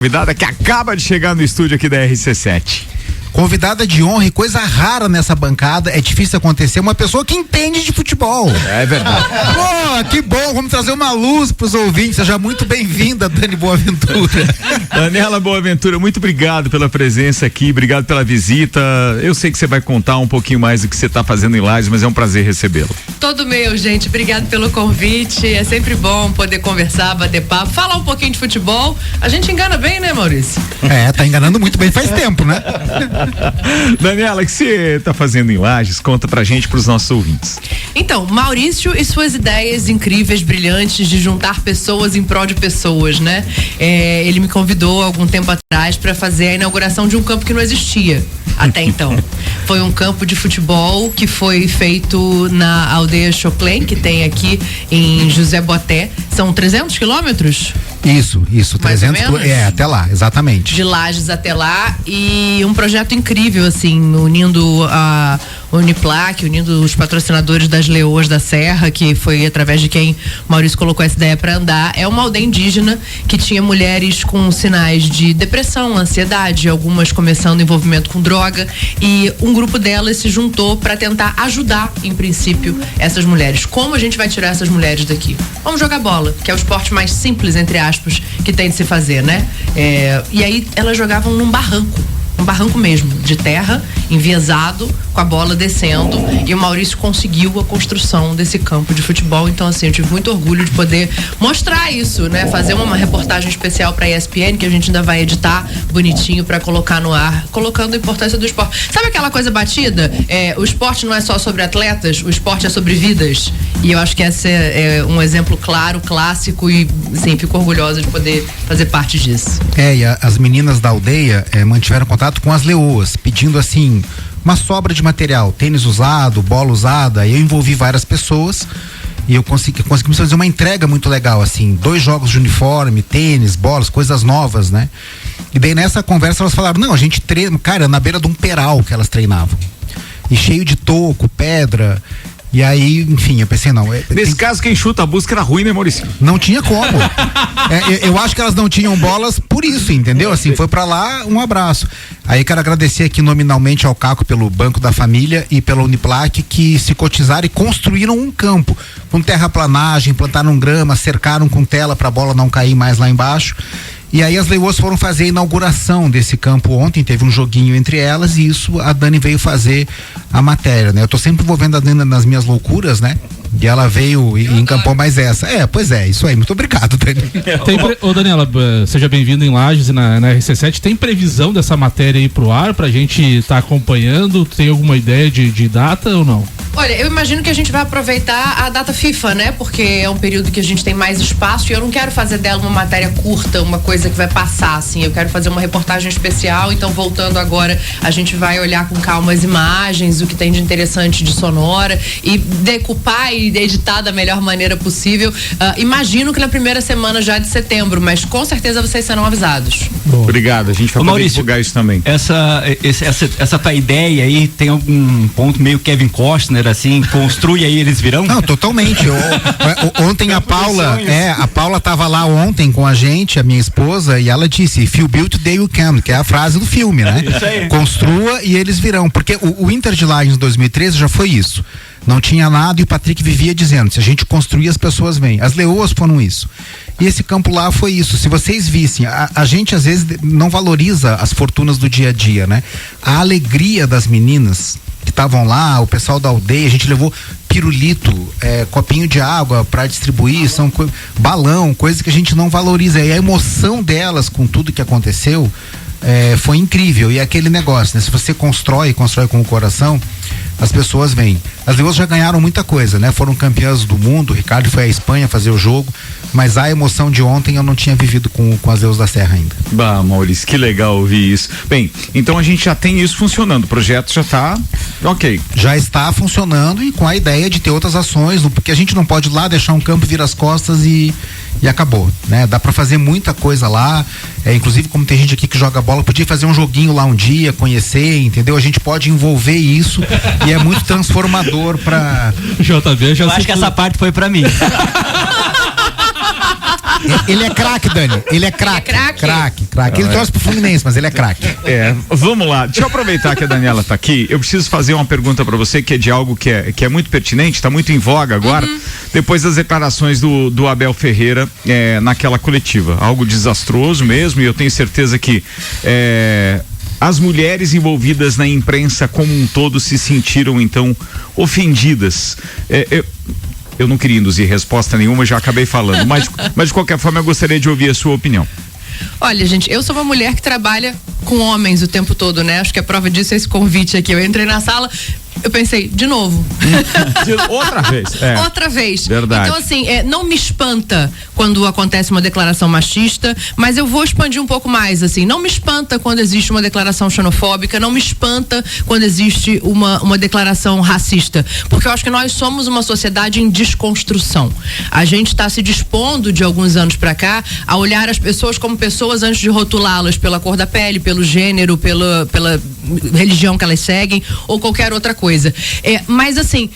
Convidada que acaba de chegar no estúdio aqui da RC7. Convidada de honra e coisa rara nessa bancada, é difícil acontecer, uma pessoa que entende de futebol. É verdade. Pô, que bom, vamos trazer uma luz pros ouvintes, seja muito bem-vinda, Dani Boaventura. Daniela Boaventura, muito obrigado pela presença aqui, obrigado pela visita. Eu sei que você vai contar um pouquinho mais do que você está fazendo em Lages, mas é um prazer recebê-lo. Todo meu, gente, obrigado pelo convite, é sempre bom poder conversar, bater papo, falar um pouquinho de futebol. A gente engana bem, né, Maurício? É, tá enganando muito bem, faz tempo, né? Daniela, o que você está fazendo em Lages? Conta pra gente, pros nossos ouvintes. Então, Maurício e suas ideias incríveis, brilhantes de juntar pessoas em prol de pessoas, né? Ele me convidou algum tempo atrás para fazer a inauguração de um campo que não existia até então. Foi um campo de futebol que foi feito na aldeia Choclen, que tem aqui em José Boté. São 300 quilômetros? Isso, Mais 300, até lá, exatamente. De Lages até lá, e um projeto incrível, assim, unindo a Uniplac, unindo os patrocinadores das Leoas da Serra, que foi através de quem Maurício colocou essa ideia para andar. É uma aldeia indígena que tinha mulheres com sinais de depressão, ansiedade, algumas começando envolvimento com droga, e um grupo delas se juntou para tentar ajudar, em princípio, essas mulheres. Como a gente vai tirar essas mulheres daqui? Vamos jogar bola, que é o esporte mais simples, entre aspas, que tem de se fazer, né? E aí elas jogavam num barranco mesmo, de terra, enviesado, com a bola descendo, e o Maurício conseguiu a construção desse campo de futebol. Então, assim, eu tive muito orgulho de poder mostrar isso, né? Fazer uma reportagem especial pra ESPN, que a gente ainda vai editar bonitinho pra colocar no ar, colocando a importância do esporte. Sabe aquela coisa batida? O esporte não é só sobre atletas, o esporte é sobre vidas. E eu acho que esse é um exemplo claro, clássico, e, sim, fico orgulhosa de poder fazer parte disso. E as meninas da aldeia mantiveram contato com as Leoas, pedindo, assim, uma sobra de material, tênis usado, bola usada. E eu envolvi várias pessoas e eu conseguimos fazer uma entrega muito legal, assim, 2 jogos de uniforme, tênis, bolas, coisas novas, né? E daí nessa conversa elas falaram, não, a gente treina, cara, na beira de um peral que elas treinavam, e cheio de toco, pedra. E aí, enfim, eu pensei, não. Nesse caso, quem chuta a busca era ruim, né, Maurício? Não tinha como. Eu acho que elas não tinham bolas por isso, entendeu? Assim, foi pra lá, um abraço. Aí quero agradecer aqui nominalmente ao Caco pelo Banco da Família e pela Uniplac, que se cotizaram e construíram um campo com terraplanagem, plantaram grama, cercaram com tela pra bola não cair mais lá embaixo. E aí as Leoas foram fazer a inauguração desse campo ontem, teve um joguinho entre elas, e isso a Dani veio fazer a matéria, né? Eu tô sempre envolvendo a Dani nas minhas loucuras, né? E ela veio e encampou mais essa. Pois é, isso aí, muito obrigado, Dani. Ô Daniela, seja bem-vindo em Lages e na RC7, tem previsão dessa matéria aí pro ar, pra gente estar acompanhando? Tem alguma ideia de data ou não? Olha, eu imagino que a gente vai aproveitar a data FIFA, né? Porque é um período que a gente tem mais espaço e eu não quero fazer dela uma matéria curta, uma coisa que vai passar, assim. Eu quero fazer uma reportagem especial, então voltando agora, a gente vai olhar com calma as imagens, o que tem de interessante de sonora, e decupar e editar da melhor maneira possível. Imagino que na primeira semana já de setembro, mas com certeza vocês serão avisados. Bom. Obrigado, a gente vai poder divulgar isso também. Essa tua ideia aí tem algum ponto meio Kevin Costner, assim, construi aí, eles virão? Não, totalmente. Ontem a Paula tava lá ontem com a gente, a minha esposa, e ela disse, if you build, they will come, que é a frase do filme, né? Isso aí. Construa e eles virão, porque o Inter de Lages em 2013 já foi isso. Não tinha nada e o Patrick vivia dizendo, se a gente construir as pessoas vêm. As Leoas foram isso. E esse campo lá foi isso. Se vocês vissem, a gente às vezes não valoriza as fortunas do dia a dia, né? A alegria das meninas que estavam lá, o pessoal da aldeia, a gente levou pirulito, copinho de água para distribuir, balão, coisa que a gente não valoriza. E a emoção delas com tudo que aconteceu foi incrível. E aquele negócio, né? Se você constrói com o coração, as pessoas vêm. As Leoas já ganharam muita coisa, né? Foram campeãs do mundo, o Ricardo foi à Espanha fazer o jogo, mas a emoção de ontem eu não tinha vivido com as Leoas da Serra ainda. Bah, Maurício, que legal ouvir isso. Bem, então a gente já tem isso funcionando, o projeto já tá ok. Já está funcionando e com a ideia de ter outras ações, porque a gente não pode ir lá deixar um campo, virar as costas e acabou, né? Dá pra fazer muita coisa lá, inclusive como tem gente aqui que joga bola, podia fazer um joguinho lá um dia, conhecer, entendeu? A gente pode envolver isso e é muito transformador pra... JB, eu acho que essa parte foi pra mim. Ele é craque, Dani. Ele é craque. Craque. Ele torce pro Fluminense, mas ele é craque. Vamos lá. Deixa eu aproveitar que a Daniela tá aqui. Eu preciso fazer uma pergunta pra você que é de algo que é muito pertinente, tá muito em voga agora, depois das declarações do Abel Ferreira naquela coletiva. Algo desastroso mesmo, e eu tenho certeza que as mulheres envolvidas na imprensa como um todo se sentiram então ofendidas. Eu não queria induzir resposta nenhuma, já acabei falando, mas de qualquer forma eu gostaria de ouvir a sua opinião. Olha, gente, eu sou uma mulher que trabalha com homens o tempo todo, né? Acho que a prova disso é esse convite aqui. Eu entrei na sala, eu pensei, de novo. Outra vez. Outra vez. Verdade. Então, assim, não me espanta quando acontece uma declaração machista, mas eu vou expandir um pouco mais, assim. Não me espanta quando existe uma declaração xenofóbica, não me espanta quando existe uma declaração racista, porque eu acho que nós somos uma sociedade em desconstrução. A gente está se dispondo, de alguns anos para cá, a olhar as pessoas como pessoas antes de rotulá-las pela cor da pele, pelo gênero, pela religião que elas seguem, ou qualquer outra coisa. Mas assim,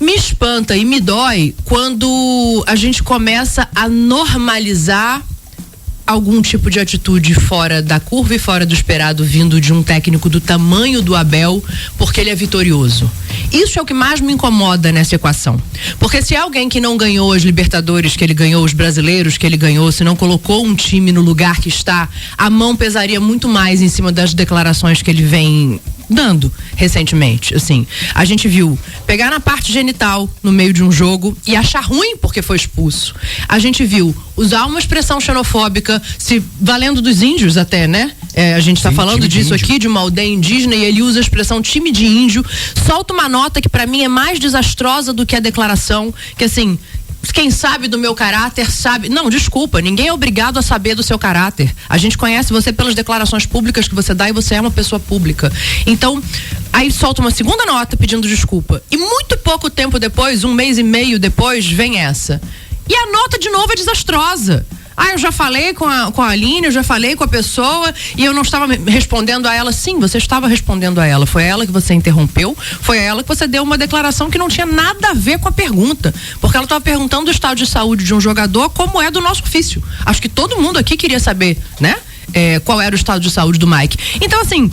me espanta e me dói quando a gente começa a normalizar algum tipo de atitude fora da curva e fora do esperado vindo de um técnico do tamanho do Abel, porque ele é vitorioso. Isso é o que mais me incomoda nessa equação. Porque se é alguém que não ganhou as Libertadores que ele ganhou, os brasileiros que ele ganhou, se não colocou um time no lugar que está, a mão pesaria muito mais em cima das declarações que ele vem dando recentemente. Assim, a gente viu pegar na parte genital no meio de um jogo e achar ruim porque foi expulso. A gente viu usar uma expressão xenofóbica, se valendo dos índios até, né? A gente tá falando disso aqui, de uma aldeia indígena, e ele usa a expressão time de índio, solta uma nota que pra mim é mais desastrosa do que a declaração, que assim, quem sabe do meu caráter sabe. Não, desculpa, ninguém é obrigado a saber do seu caráter. A gente conhece você pelas declarações públicas que você dá e você é uma pessoa pública. Então, aí solta uma segunda nota pedindo desculpa. E muito pouco tempo depois, 1 mês e meio depois, vem essa. E a nota de novo é desastrosa. Eu já falei com a Aline, eu já falei com a pessoa e eu não estava respondendo a ela. Sim, você estava respondendo a ela. Foi a ela que você interrompeu, foi a ela que você deu uma declaração que não tinha nada a ver com a pergunta. Porque ela estava perguntando do estado de saúde de um jogador, como é do nosso ofício. Acho que todo mundo aqui queria saber, né? Qual era o estado de saúde do Mike. Então, assim,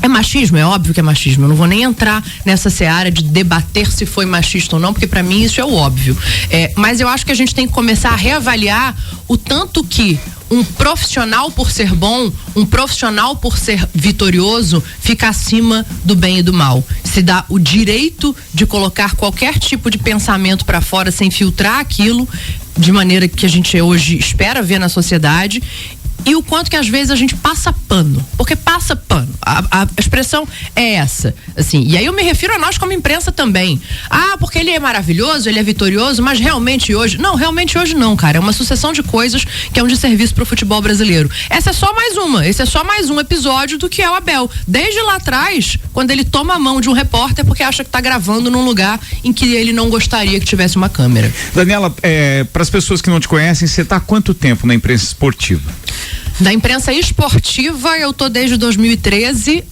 é machismo? É óbvio que é machismo. Eu não vou nem entrar nessa seara de debater se foi machista ou não, porque pra mim isso é o óbvio. Mas eu acho que a gente tem que começar a reavaliar o tanto que um profissional por ser bom, um profissional por ser vitorioso, fica acima do bem e do mal. Se dá o direito de colocar qualquer tipo de pensamento pra fora sem filtrar aquilo de maneira que a gente hoje espera ver na sociedade. E o quanto que às vezes a gente passa pano, porque passa pano, a expressão é essa, assim, e aí eu me refiro a nós como imprensa também. Porque ele é maravilhoso, ele é vitorioso, mas realmente hoje não, cara, é uma sucessão de coisas que é um desserviço pro futebol brasileiro. Esse é só mais um episódio do que é o Abel, desde lá atrás, quando ele toma a mão de um repórter porque acha que tá gravando num lugar em que ele não gostaria que tivesse uma câmera. Daniela, para as pessoas que não te conhecem, você tá há quanto tempo na imprensa esportiva? Da imprensa esportiva, eu tô desde 2013,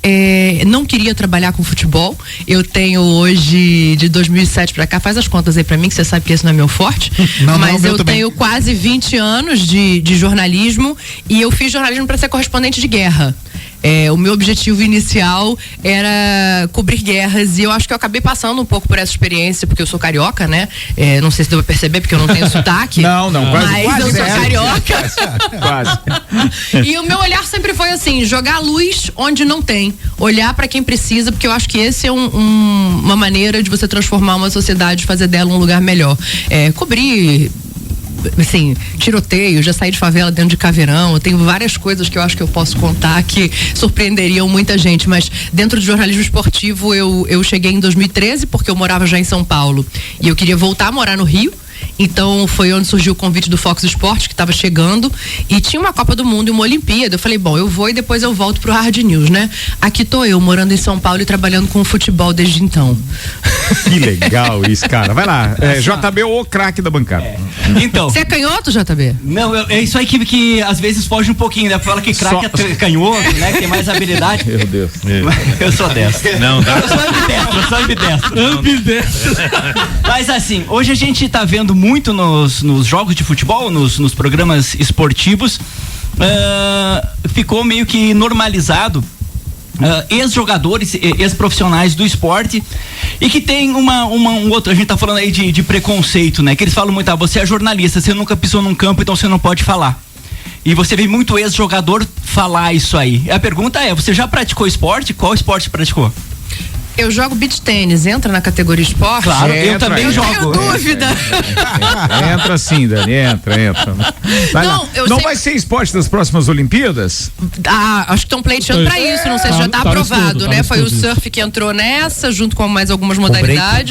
não queria trabalhar com futebol, eu tenho hoje, de 2007 pra cá, faz as contas aí pra mim, que você sabe que esse não é meu forte, mas eu tenho quase 20 anos de jornalismo, e eu fiz jornalismo para ser correspondente de guerra. O meu objetivo inicial era cobrir guerras, e eu acho que eu acabei passando um pouco por essa experiência, porque eu sou carioca, né? Não sei se deu pra perceber, porque eu não tenho sotaque. Não, quase. Mas eu sou carioca. Quase. E o meu olhar sempre foi assim, jogar luz onde não tem, olhar pra quem precisa, porque eu acho que esse é uma maneira de você transformar uma sociedade, fazer dela um lugar melhor. Cobrir, assim, tiroteio, já saí de favela dentro de caveirão, eu tenho várias coisas que eu acho que eu posso contar que surpreenderiam muita gente, mas dentro do jornalismo esportivo eu cheguei em 2013 porque eu morava já em São Paulo e eu queria voltar a morar no Rio. Então foi onde surgiu o convite do Fox Sports, que estava chegando, e tinha uma Copa do Mundo e uma Olimpíada. Eu falei, bom, eu vou e depois eu volto pro Hard News, né? Aqui tô eu, morando em São Paulo e trabalhando com o futebol desde então. Que legal isso, cara. Vai lá, JB ou o craque da bancada. Então. Você é canhoto, JB? Não, é isso aí que às vezes foge um pouquinho, né? Fala que craque é canhoto, né? Que tem mais habilidade. Meu Deus. Eu sou destro. Não, dá. Eu sou ambidestro. Mas assim, hoje a gente tá vendo vendo muito nos jogos de futebol, nos programas esportivos, ficou meio que normalizado ex-jogadores, ex-profissionais do esporte, e que tem um outro, a gente tá falando aí de preconceito, né? Que eles falam muito, você é jornalista, você nunca pisou num campo, então você não pode falar. E você vê muito ex-jogador falar isso aí. A pergunta é, você já praticou esporte? Qual esporte você praticou? Eu jogo beach tênis, entra na categoria esporte? Claro, eu também jogo. Não tenho dúvida. Entra sim, Dani, entra. Não vai ser esporte das próximas Olimpíadas? Acho que estão pleiteando pra isso, não sei se já tá aprovado, né? Foi o surf que entrou nessa, junto com mais algumas modalidades.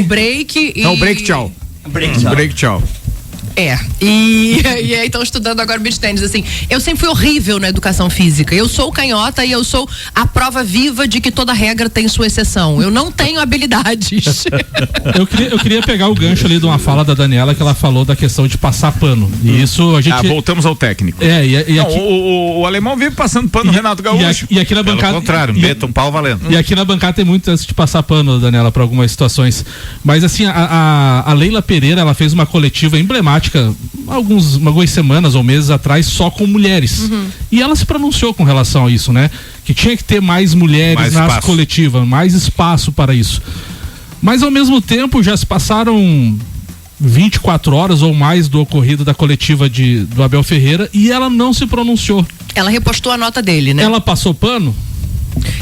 Break e... Não, break, tchau. Break, tchau. E aí estão estudando agora beach tênis, assim. Eu sempre fui horrível na educação física. Eu sou canhota e eu sou a prova viva de que toda regra tem sua exceção. Eu não tenho habilidades. Eu queria pegar o gancho ali de uma fala da Daniela, que ela falou da questão de passar pano. E isso a gente... voltamos ao técnico. O alemão vive passando pano, Renato Gaúcho. E aqui na bancada... Pelo contrário, meta um pau valendo. E aqui na bancada tem muito esse de passar pano, Daniela, para algumas situações. Mas assim, a Leila Pereira, ela fez uma coletiva emblemática algumas semanas ou meses atrás só com mulheres. E ela se pronunciou com relação a isso, né? Que tinha que ter mais mulheres nas coletivas, mais espaço para isso. Mas ao mesmo tempo já se passaram 24 horas ou mais do ocorrido da coletiva do Abel Ferreira e ela não se pronunciou. Ela repostou a nota dele, né? Ela passou pano?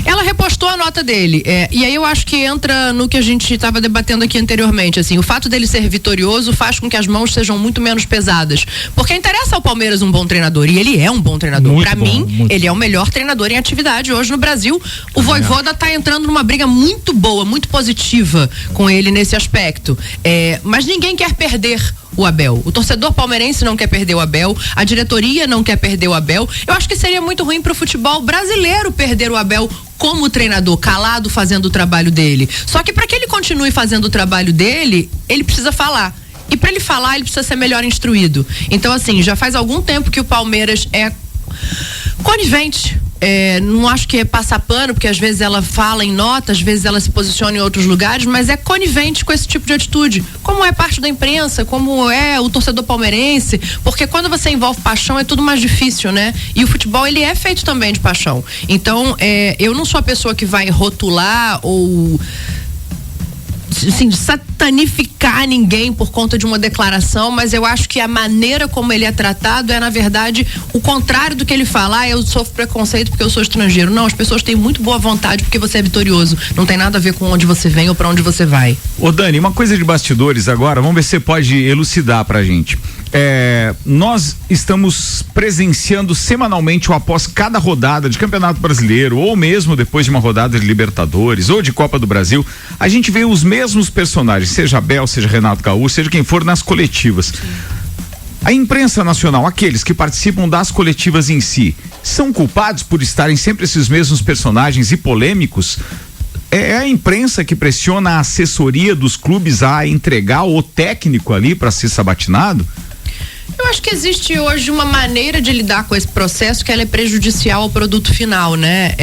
Ela repostou a nota dele, e aí eu acho que entra no que a gente estava debatendo aqui anteriormente, assim, o fato dele ser vitorioso faz com que as mãos sejam muito menos pesadas, porque interessa ao Palmeiras um bom treinador, e ele é um bom treinador. Para mim, ele é o melhor treinador em atividade hoje no Brasil. O Vojvoda tá entrando numa briga muito boa, muito positiva com ele nesse aspecto, mas ninguém quer perder o Abel. O torcedor palmeirense não quer perder o Abel, a diretoria não quer perder o Abel. Eu acho que seria muito ruim pro futebol brasileiro perder o Abel como treinador, calado, fazendo o trabalho dele. Só que para que ele continue fazendo o trabalho dele, ele precisa falar. E para ele falar, ele precisa ser melhor instruído. Então, assim, já faz algum tempo que o Palmeiras é conivente. Não acho que é passar pano, porque às vezes ela fala em nota, às vezes ela se posiciona em outros lugares, mas é conivente com esse tipo de atitude, como é parte da imprensa, como é o torcedor palmeirense, porque quando você envolve paixão é tudo mais difícil, né? E o futebol, ele é feito também de paixão. Então, eu não sou a pessoa que vai rotular ou assim, satanificar ninguém por conta de uma declaração, mas eu acho que a maneira como ele é tratado é, na verdade, o contrário do que ele fala. Eu sofro preconceito porque eu sou estrangeiro. Não, as pessoas têm muito boa vontade porque você é vitorioso. Não tem nada a ver com onde você vem ou pra onde você vai. Ô Dani, uma coisa de bastidores agora, vamos ver se você pode elucidar pra gente. Nós estamos presenciando semanalmente ou após cada rodada de Campeonato Brasileiro, ou mesmo depois de uma rodada de Libertadores ou de Copa do Brasil, a gente vê os mesmos personagens, seja Abel, seja Renato Gaúcho, seja quem for, nas coletivas. A imprensa nacional, aqueles que participam das coletivas em si, são culpados por estarem sempre esses mesmos personagens e polêmicos? É a imprensa que pressiona a assessoria dos clubes a entregar o técnico ali para ser sabatinado? Eu acho que existe hoje uma maneira de lidar com esse processo que ela é prejudicial ao produto final, né?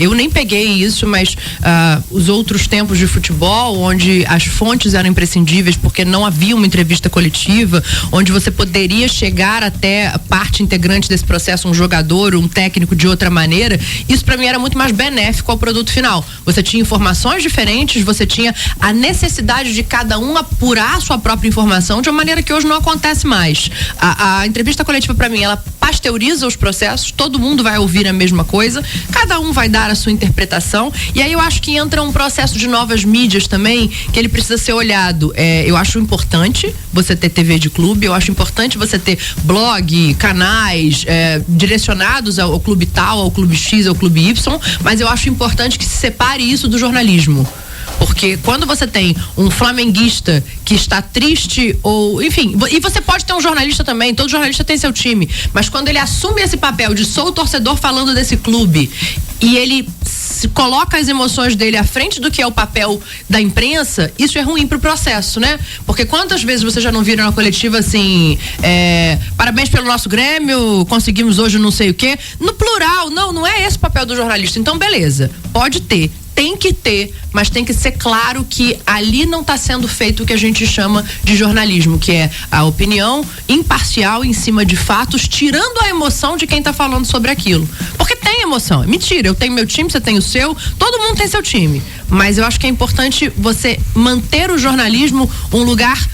Eu nem peguei isso, mas os outros tempos de futebol, onde as fontes eram imprescindíveis porque não havia uma entrevista coletiva, onde você poderia chegar até a parte integrante desse processo, um jogador, um técnico de outra maneira, isso para mim era muito mais benéfico ao produto final. Você tinha informações diferentes, você tinha a necessidade de cada um apurar a sua própria informação de uma maneira que hoje não acontece mais. A entrevista coletiva, para mim, ela pasteuriza os processos, todo mundo vai ouvir a mesma coisa, cada um vai dar a sua interpretação, e aí eu acho que entra um processo de novas mídias também, que ele precisa ser olhado. Eu acho importante você ter TV de clube, eu acho importante você ter blog, canais direcionados ao clube tal, ao clube X, ao clube Y, mas eu acho importante que se separe isso do jornalismo. Porque quando você tem um flamenguista que está triste ou, enfim, e você pode ter um jornalista também, todo jornalista tem seu time, mas quando ele assume esse papel de sou o torcedor falando desse clube e ele coloca as emoções dele à frente do que é o papel da imprensa, isso é ruim pro processo, né? Porque quantas vezes você já não viram na coletiva assim, parabéns pelo nosso Grêmio, conseguimos hoje não sei o quê, no plural, não é esse o papel do jornalista. Então beleza, pode ter tem que ter, mas tem que ser claro que ali não está sendo feito o que a gente chama de jornalismo, que é a opinião imparcial em cima de fatos, tirando a emoção de quem está falando sobre aquilo. Porque tem emoção. Mentira, eu tenho meu time, você tem o seu, todo mundo tem seu time. Mas eu acho que é importante você manter o jornalismo um lugar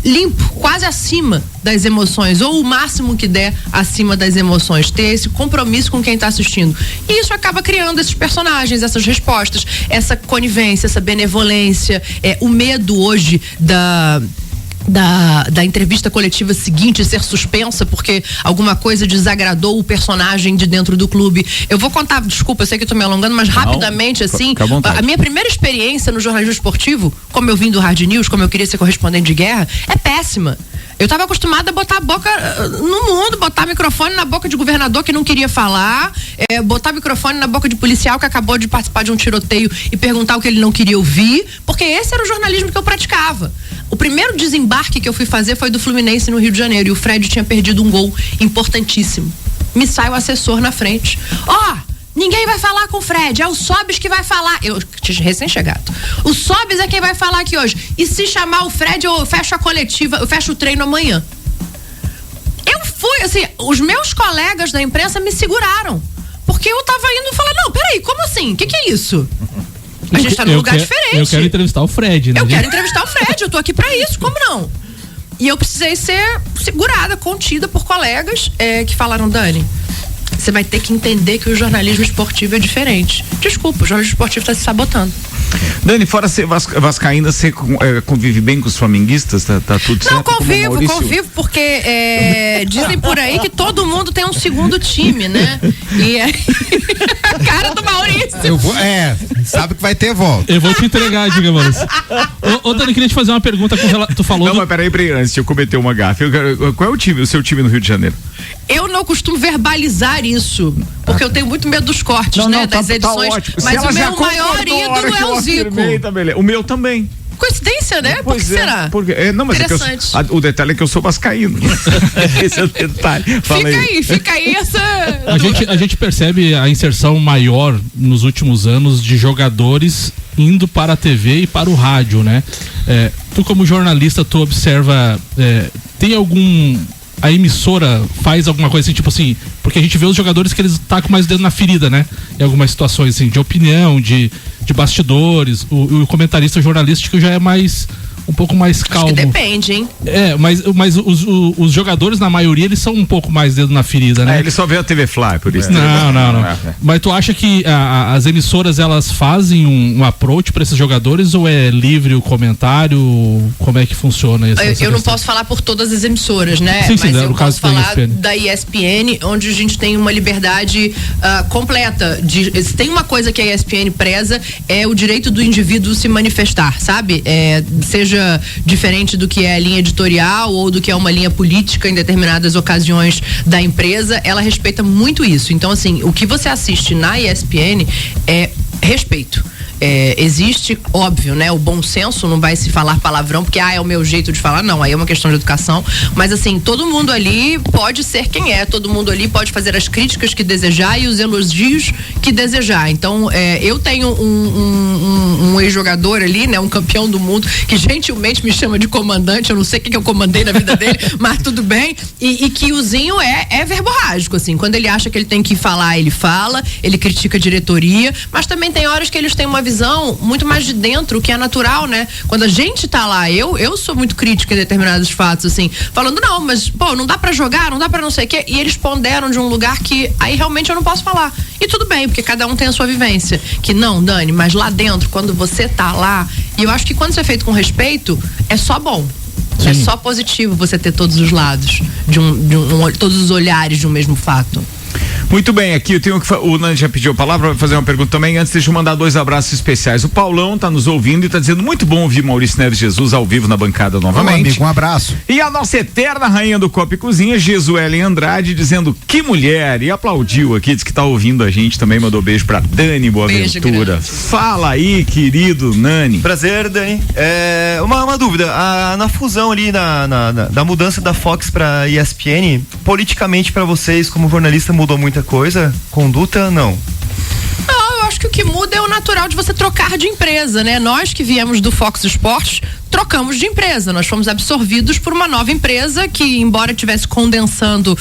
limpo, quase acima das emoções, ou o máximo que der acima das emoções, ter esse compromisso com quem está assistindo. E isso acaba criando esses personagens, essas respostas, essa conivência, essa benevolência, o medo hoje da entrevista coletiva seguinte ser suspensa porque alguma coisa desagradou o personagem de dentro do clube. Eu vou contar, desculpa, eu sei que eu tô me alongando, mas rapidamente, assim, a minha primeira experiência no jornalismo esportivo, como eu vim do Hard News, como eu queria ser correspondente de guerra, é péssima. Eu estava acostumada a botar a boca no mundo, botar microfone na boca de governador que não queria falar, botar microfone na boca de policial que acabou de participar de um tiroteio e perguntar o que ele não queria ouvir, porque esse era o jornalismo que eu praticava. O primeiro desembarque que eu fui fazer foi do Fluminense no Rio de Janeiro, e o Fred tinha perdido um gol importantíssimo. Me sai o assessor na frente. Ninguém vai falar com o Fred, é o Sobis que vai falar. Eu tinha recém-chegado. O Sobis é quem vai falar aqui hoje. E se chamar o Fred, eu fecho a coletiva, eu fecho o treino amanhã. Eu fui, assim, os meus colegas da imprensa me seguraram. Porque eu tava indo falar, não, peraí, como assim? O que é isso? A gente tá num lugar diferente. Eu quero entrevistar o Fred, né? Eu quero entrevistar o Fred, eu tô aqui pra isso, como não? E eu precisei ser segurada, contida por colegas que falaram, Dani, você vai ter que entender que o jornalismo esportivo é diferente. Desculpa, o jornalismo esportivo está se sabotando. Dani, fora ser vascaína, você convive bem com os flamenguistas? Tá tudo certo? Não, convivo, porque dizem por aí que todo mundo tem um segundo time, né? E a cara do Maurício. Sabe que vai ter volta. Eu vou te entregar, diga, Maurício. Ô, Dani, queria te fazer uma pergunta com relação. Tu falou. Não, mas peraí, antes de eu cometer uma gafe. Qual é o seu time no Rio de Janeiro? Eu não costumo verbalizar isso, porque eu tenho muito medo dos cortes, das edições. Tá ótimo. Mas o meu maior ídolo é o Zico. O meu também. Coincidência, né? Por que será? Não, mas o detalhe é que eu sou vascaíno. Esse é o detalhe. Fica aí essa. A gente percebe a inserção maior nos últimos anos de jogadores indo para a TV e para o rádio, né? Tu como jornalista, tu observa, tem a emissora faz alguma coisa assim, tipo assim, porque a gente vê os jogadores que eles tacam mais o dedo na ferida, né? Em algumas situações assim, de opinião, de bastidores, o comentarista jornalístico já é mais um pouco mais calmo. Acho que depende, hein? Mas os jogadores, na maioria, eles são um pouco mais dedo na ferida, né? Ele só vê a TV Fly, por isso. Não. Mas tu acha que as emissoras, elas fazem um approach para esses jogadores, ou é livre o comentário? Como é que funciona isso? Eu não posso falar por todas as emissoras, né? Sim, mas eu no caso posso falar da ESPN, onde a gente tem uma liberdade completa. Se tem uma coisa que a ESPN preza, é o direito do indivíduo se manifestar, sabe? Seja diferente do que é a linha editorial ou do que é uma linha política em determinadas ocasiões da empresa, ela respeita muito isso. Então, assim, o que você assiste na ESPN é respeito. Existe, óbvio, né? O bom senso, não vai se falar palavrão porque é o meu jeito de falar, não, aí é uma questão de educação, mas assim, todo mundo ali pode ser quem é, todo mundo ali pode fazer as críticas que desejar e os elogios que desejar. Então, eu tenho um ex-jogador ali, né? Um campeão do mundo que gentilmente me chama de comandante, eu não sei o que eu comandei na vida dele, mas tudo bem, e que o Zinho é verborrágico, assim, quando ele acha que ele tem que falar, ele fala, ele critica a diretoria, mas também tem horas que eles têm uma visão muito mais de dentro, que é natural, né? Quando a gente tá lá, eu sou muito crítica em determinados fatos, assim, falando, não, mas, não dá pra jogar, não dá pra não sei o quê, e eles ponderam de um lugar que aí realmente eu não posso falar. E tudo bem, porque cada um tem a sua vivência. Que não, Dani, mas lá dentro, quando você tá lá, e eu acho que quando isso é feito com respeito, é só bom. Sim. É só positivo você ter todos os lados, todos os olhares de um mesmo fato. Muito bem, aqui eu tenho que. O Nani já pediu a palavra, vai fazer uma pergunta também. Antes, deixa eu mandar 2 abraços especiais. O Paulão tá nos ouvindo e tá dizendo muito bom ouvir Maurício Neves Jesus ao vivo na bancada novamente. Amigo, um abraço. E a nossa eterna rainha do Copa e Cozinha, Jesuelen Andrade, dizendo que mulher, e aplaudiu aqui, diz que tá ouvindo a gente também, mandou beijo pra Dani Boaventura. Fala aí, querido Nani. Prazer, Dani. Uma dúvida, na fusão ali, da mudança da Fox pra ESPN, politicamente pra vocês, como jornalista, mudou muita coisa? Conduta, não? Não, eu acho que o que muda é o natural de você trocar de empresa, né? Nós que viemos do Fox Sports, trocamos de empresa, nós fomos absorvidos por uma nova empresa que, embora estivesse condensando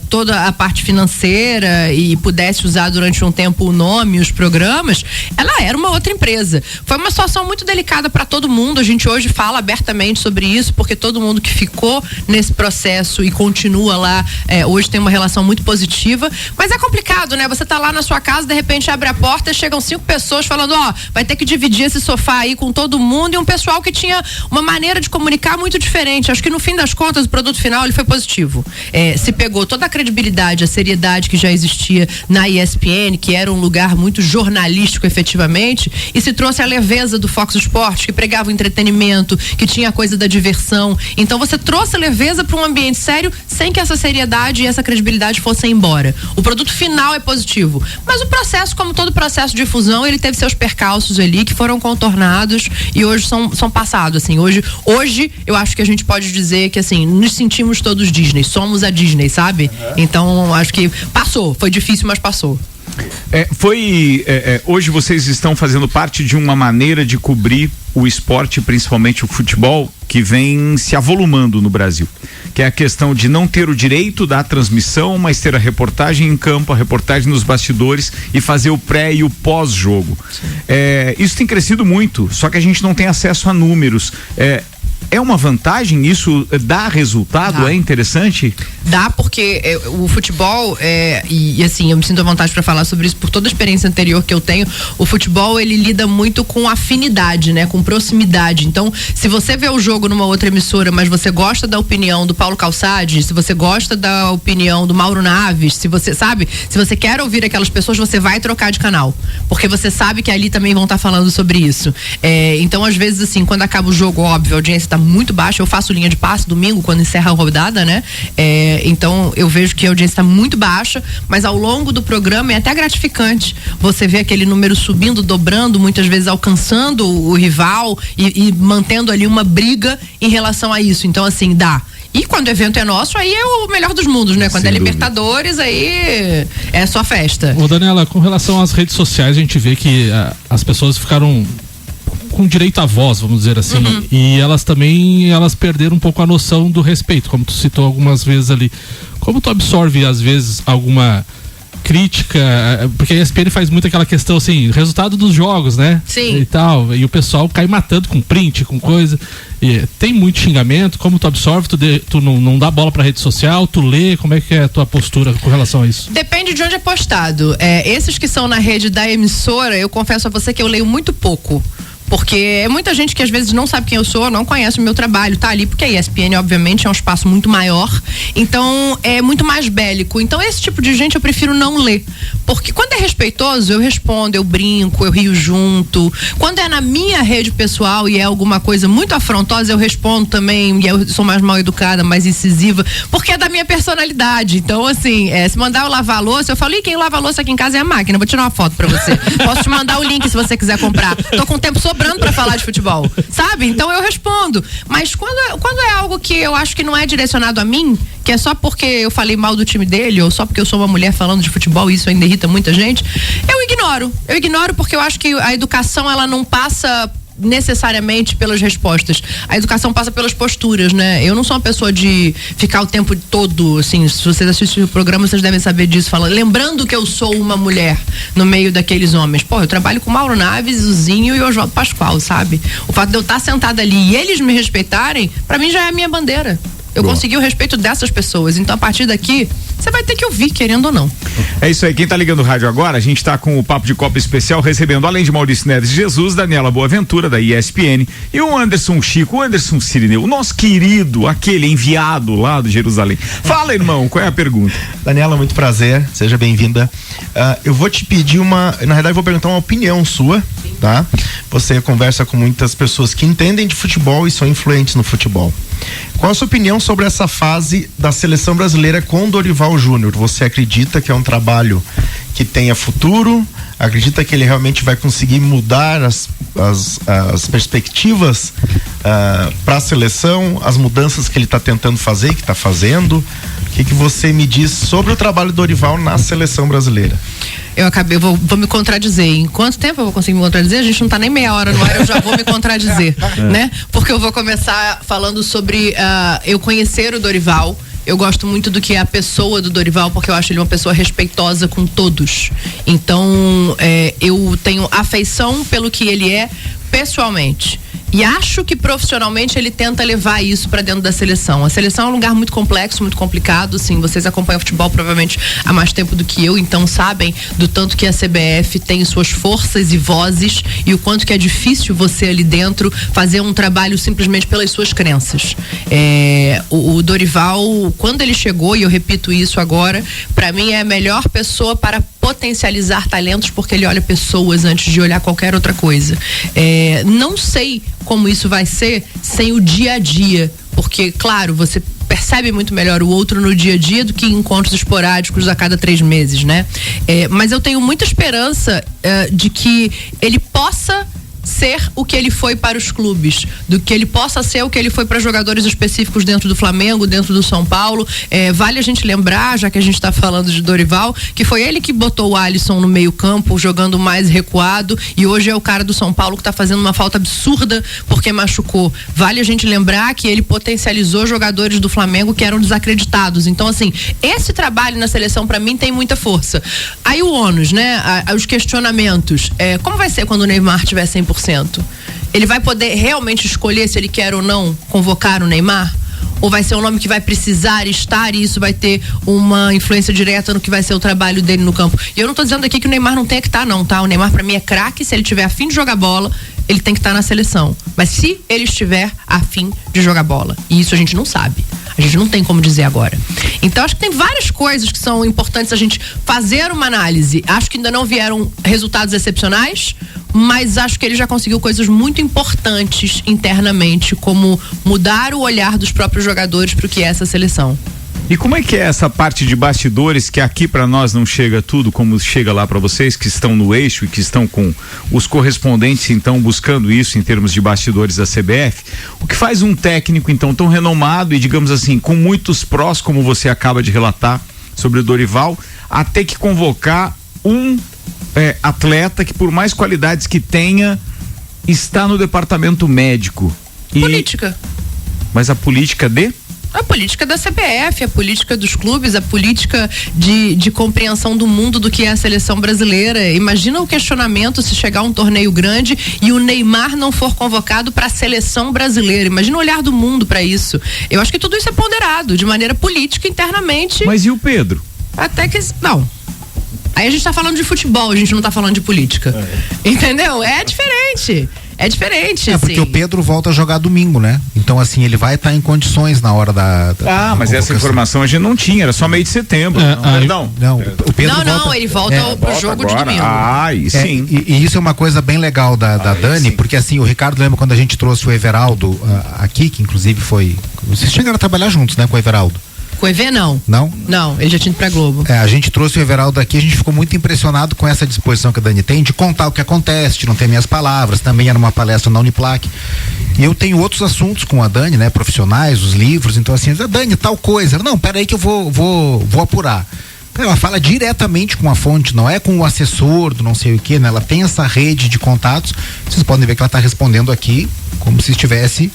toda a parte financeira e pudesse usar durante um tempo o nome, os programas, ela era uma outra empresa. Foi uma situação muito delicada para todo mundo, a gente hoje fala abertamente sobre isso, porque todo mundo que ficou nesse processo e continua lá, hoje tem uma relação muito positiva, mas é complicado, né? Você tá lá na sua casa, de repente abre a porta, chegam 5 pessoas falando, vai ter que dividir esse sofá aí com todo mundo, e um pessoal que tinha uma maneira de comunicar muito diferente. Acho que no fim das contas o produto final ele foi positivo. Se pegou toda a credibilidade, a seriedade que já existia na ESPN, que era um lugar muito jornalístico efetivamente, e se trouxe a leveza do Fox Sports, que pregava o entretenimento, que tinha a coisa da diversão. Então você trouxe a leveza para um ambiente sério sem que essa seriedade e essa credibilidade fossem embora. O produto final é positivo, mas o processo, como todo processo de fusão, ele teve seus percalços ali que foram contornados e hoje são passados. Assim, hoje eu acho que a gente pode dizer que assim, nos sentimos todos Disney, somos a Disney, sabe? Então acho que passou, foi difícil, mas passou. Hoje vocês estão fazendo parte de uma maneira de cobrir o esporte, principalmente o futebol, que vem se avolumando no Brasil, que é a questão de não ter o direito da transmissão, mas ter a reportagem em campo, a reportagem nos bastidores e fazer o pré e o pós-jogo. Isso tem crescido muito, só que a gente não tem acesso a números. É uma vantagem? Isso dá resultado? É interessante? Dá, porque o futebol, e assim, eu me sinto à vontade para falar sobre isso por toda a experiência anterior que eu tenho. O futebol, ele lida muito com afinidade, né? Com proximidade. Então, se você vê o jogo numa outra emissora, mas você gosta da opinião do Paulo Calçade, se você gosta da opinião do Mauro Naves, se você quer ouvir aquelas pessoas, você vai trocar de canal. Porque você sabe que ali também vão estar falando sobre isso. Então, às vezes, assim, quando acaba o jogo, óbvio, a audiência está muito baixa. Eu faço linha de passe domingo, quando encerra a rodada, né? Então eu vejo que a audiência está muito baixa, mas ao longo do programa é até gratificante você ver aquele número subindo, dobrando, muitas vezes alcançando o rival e mantendo ali uma briga em relação a isso. Então, assim, dá. E quando o evento é nosso, aí é o melhor dos mundos, né? Quando é Libertadores, aí é só festa. Ô, Daniela, com relação às redes sociais, a gente vê que as pessoas ficaram com direito à voz, vamos dizer assim, e elas perderam um pouco a noção do respeito, como tu citou algumas vezes ali. Como tu absorve às vezes alguma crítica, porque a ESPN faz muito aquela questão assim, resultado dos jogos, né? Sim. E tal, e o pessoal cai matando com print, com coisa, e tem muito xingamento. Como tu absorve? Tu não dá bola pra rede social, tu lê? Como é que é a tua postura com relação a isso? Depende de onde é postado. Esses que são na rede da emissora, eu confesso a você que eu leio muito pouco. Porque é muita gente que às vezes não sabe quem eu sou, não conhece o meu trabalho, tá ali porque a ESPN obviamente é um espaço muito maior, então é muito mais bélico. Então esse tipo de gente eu prefiro não ler, porque quando é respeitoso eu respondo, eu brinco, eu rio junto. Quando é na minha rede pessoal e é alguma coisa muito afrontosa, eu respondo também, e eu sou mais mal educada, mais incisiva, porque é da minha personalidade. Então assim, se mandar eu lavar a louça, eu falo, quem lava a louça aqui em casa é a máquina, vou tirar uma foto pra você. Posso te mandar o link se você quiser comprar. Tô com tempo sobrando para falar de futebol, sabe? Então eu respondo. Mas quando é algo que eu acho que não é direcionado a mim, que é só porque eu falei mal do time dele, ou só porque eu sou uma mulher falando de futebol, e isso ainda irrita muita gente, eu ignoro. Eu ignoro porque eu acho que a educação, ela não passa necessariamente pelas respostas. A educação passa pelas posturas, né? Eu não sou uma pessoa de ficar o tempo todo, assim, se vocês assistem o programa, vocês devem saber disso, lembrando que eu sou uma mulher no meio daqueles homens. Eu trabalho com o Mauro Naves, o Zinho e o Oswaldo Pascoal, sabe? O fato de eu estar sentada ali e eles me respeitarem, pra mim já é a minha bandeira. Eu consegui o respeito dessas pessoas. Então, a partir daqui, você vai ter que ouvir, querendo ou não. É isso aí. Quem tá ligando o rádio agora, a gente tá com o Papo de Copa especial, recebendo, além de Maurício Neves Jesus, Daniela Boaventura, da ESPN, e o Anderson Chico, o Anderson Cirineu, o nosso querido, aquele enviado lá de Jerusalém. Fala, irmão, qual é a pergunta? Daniela, muito prazer, seja bem-vinda. Eu vou te pedir na verdade, eu vou perguntar uma opinião sua, tá? Você conversa com muitas pessoas que entendem de futebol e são influentes no futebol. Qual a sua opinião sobre essa fase da seleção brasileira com Dorival Júnior? Você acredita que é um trabalho que tenha futuro? Acredita que ele realmente vai conseguir mudar as perspectivas para a seleção, as mudanças que ele está tentando fazer, que está fazendo? O que você me diz sobre o trabalho do Dorival na seleção brasileira? vou me contradizer. Em quanto tempo eu vou conseguir me contradizer? A gente não tá nem meia hora no ar, eu já vou me contradizer, né? Porque eu vou começar falando sobre eu conhecer o Dorival. Eu gosto muito do que é a pessoa do Dorival, porque eu acho ele uma pessoa respeitosa com todos. Então, eu tenho afeição pelo que ele é pessoalmente. E acho que profissionalmente ele tenta levar isso para dentro da seleção. A seleção é um lugar muito complexo, muito complicado, assim, vocês acompanham futebol provavelmente há mais tempo do que eu, então sabem do tanto que a CBF tem suas forças e vozes e o quanto que é difícil você ali dentro fazer um trabalho simplesmente pelas suas crenças. O Dorival, quando ele chegou, e eu repito isso agora, para mim é a melhor pessoa para potencializar talentos, porque ele olha pessoas antes de olhar qualquer outra coisa. Não sei como isso vai ser sem o dia a dia, porque, claro, você percebe muito melhor o outro no dia a dia do que em encontros esporádicos a cada 3 meses, né? Mas eu tenho muita esperança de que ele possa ser o que ele foi para os clubes, do que ele possa ser o que ele foi para jogadores específicos dentro do Flamengo, dentro do São Paulo. Vale a gente lembrar, já que a gente está falando de Dorival, que foi ele que botou o Alisson no meio campo, jogando mais recuado, e hoje é o cara do São Paulo que está fazendo uma falta absurda porque machucou. Vale a gente lembrar que ele potencializou jogadores do Flamengo que eram desacreditados. Então, assim, esse trabalho na seleção para mim tem muita força. Aí o ônus, né? Os questionamentos. Como vai ser quando o Neymar tiver 100%? Ele vai poder realmente escolher se ele quer ou não convocar o Neymar? Ou vai ser um nome que vai precisar estar e isso vai ter uma influência direta no que vai ser o trabalho dele no campo? E eu não tô dizendo aqui que o Neymar não tenha que estar, não, tá? O Neymar pra mim é craque, se ele tiver a fim de jogar bola, ele tem que estar na seleção. Mas se ele estiver a fim de jogar bola, e isso a gente não sabe. A gente não tem como dizer agora. Então, acho que tem várias coisas que são importantes a gente fazer uma análise. Acho que ainda não vieram resultados excepcionais, mas acho que ele já conseguiu coisas muito importantes internamente, como mudar o olhar dos próprios jogadores para o que é essa seleção. E como é que é essa parte de bastidores que aqui para nós não chega tudo como chega lá para vocês que estão no eixo e que estão com os correspondentes então buscando isso em termos de bastidores da CBF? O que faz um técnico então tão renomado e digamos assim com muitos prós como você acaba de relatar sobre o Dorival a ter que convocar um atleta que por mais qualidades que tenha está no departamento médico? Política. Mas a política A política da CBF, a política dos clubes, a política de compreensão do mundo do que é a seleção brasileira. Imagina o questionamento se chegar um torneio grande e o Neymar não for convocado para a seleção brasileira. Imagina o olhar do mundo para isso. Eu acho que tudo isso é ponderado de maneira política internamente. Mas e o Pedro? Até que não. Aí a gente tá falando de futebol, a gente não tá falando de política. Entendeu? É diferente. É diferente, porque assim. o Pedro volta a jogar domingo, né? Então, assim, ele vai estar em condições na hora da mas essa informação a gente não tinha, era só meio de setembro. Não, o Pedro volta, ele volta pro jogo agora, de domingo. Sim. E isso é uma coisa bem legal da Dani, sim. Porque assim, o Ricardo lembra quando a gente trouxe o Everaldo aqui, que inclusive foi... Vocês chegaram a trabalhar juntos, né, com o Everaldo? Com o EV, não. Não? Não, ele já tinha ido pra Globo. A gente trouxe o Everaldo aqui, a gente ficou muito impressionado com essa disposição que a Dani tem de contar o que acontece, de não ter minhas palavras, também era uma palestra na Uniplac. E eu tenho outros assuntos com a Dani, né, profissionais, os livros, então assim, Dani, tal coisa. Não, peraí que eu vou apurar. Ela fala diretamente com a fonte, não é com o assessor do não sei o que, né? Ela tem essa rede de contatos, vocês podem ver que ela está respondendo aqui como se estivesse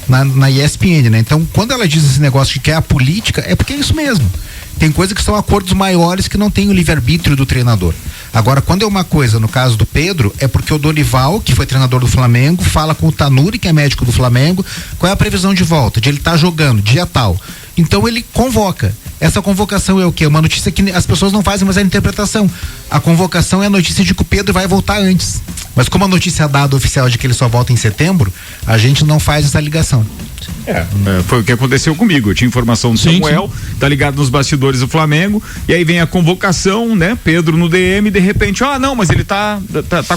na ESPN, né? Então, quando ela diz esse negócio de que é a política, é porque é isso mesmo. Tem coisas que são acordos maiores que não tem o livre-arbítrio do treinador. Agora, quando é uma coisa, no caso do Pedro, é porque o Dorival, que foi treinador do Flamengo, fala com o Tanuri, que é médico do Flamengo, qual é a previsão de volta, de ele estar jogando, dia tal. Então ele convoca. Essa convocação é o quê? Uma notícia que as pessoas não fazem, mas é a interpretação. A convocação é a notícia de que o Pedro vai voltar antes. Mas como a notícia dada oficial de que ele só volta em setembro, a gente não faz essa ligação. Foi o que aconteceu comigo. Eu tinha informação do Samuel, tá ligado nos bastidores do Flamengo, e aí vem a convocação, né? Pedro no DM, de repente, não, mas ele tá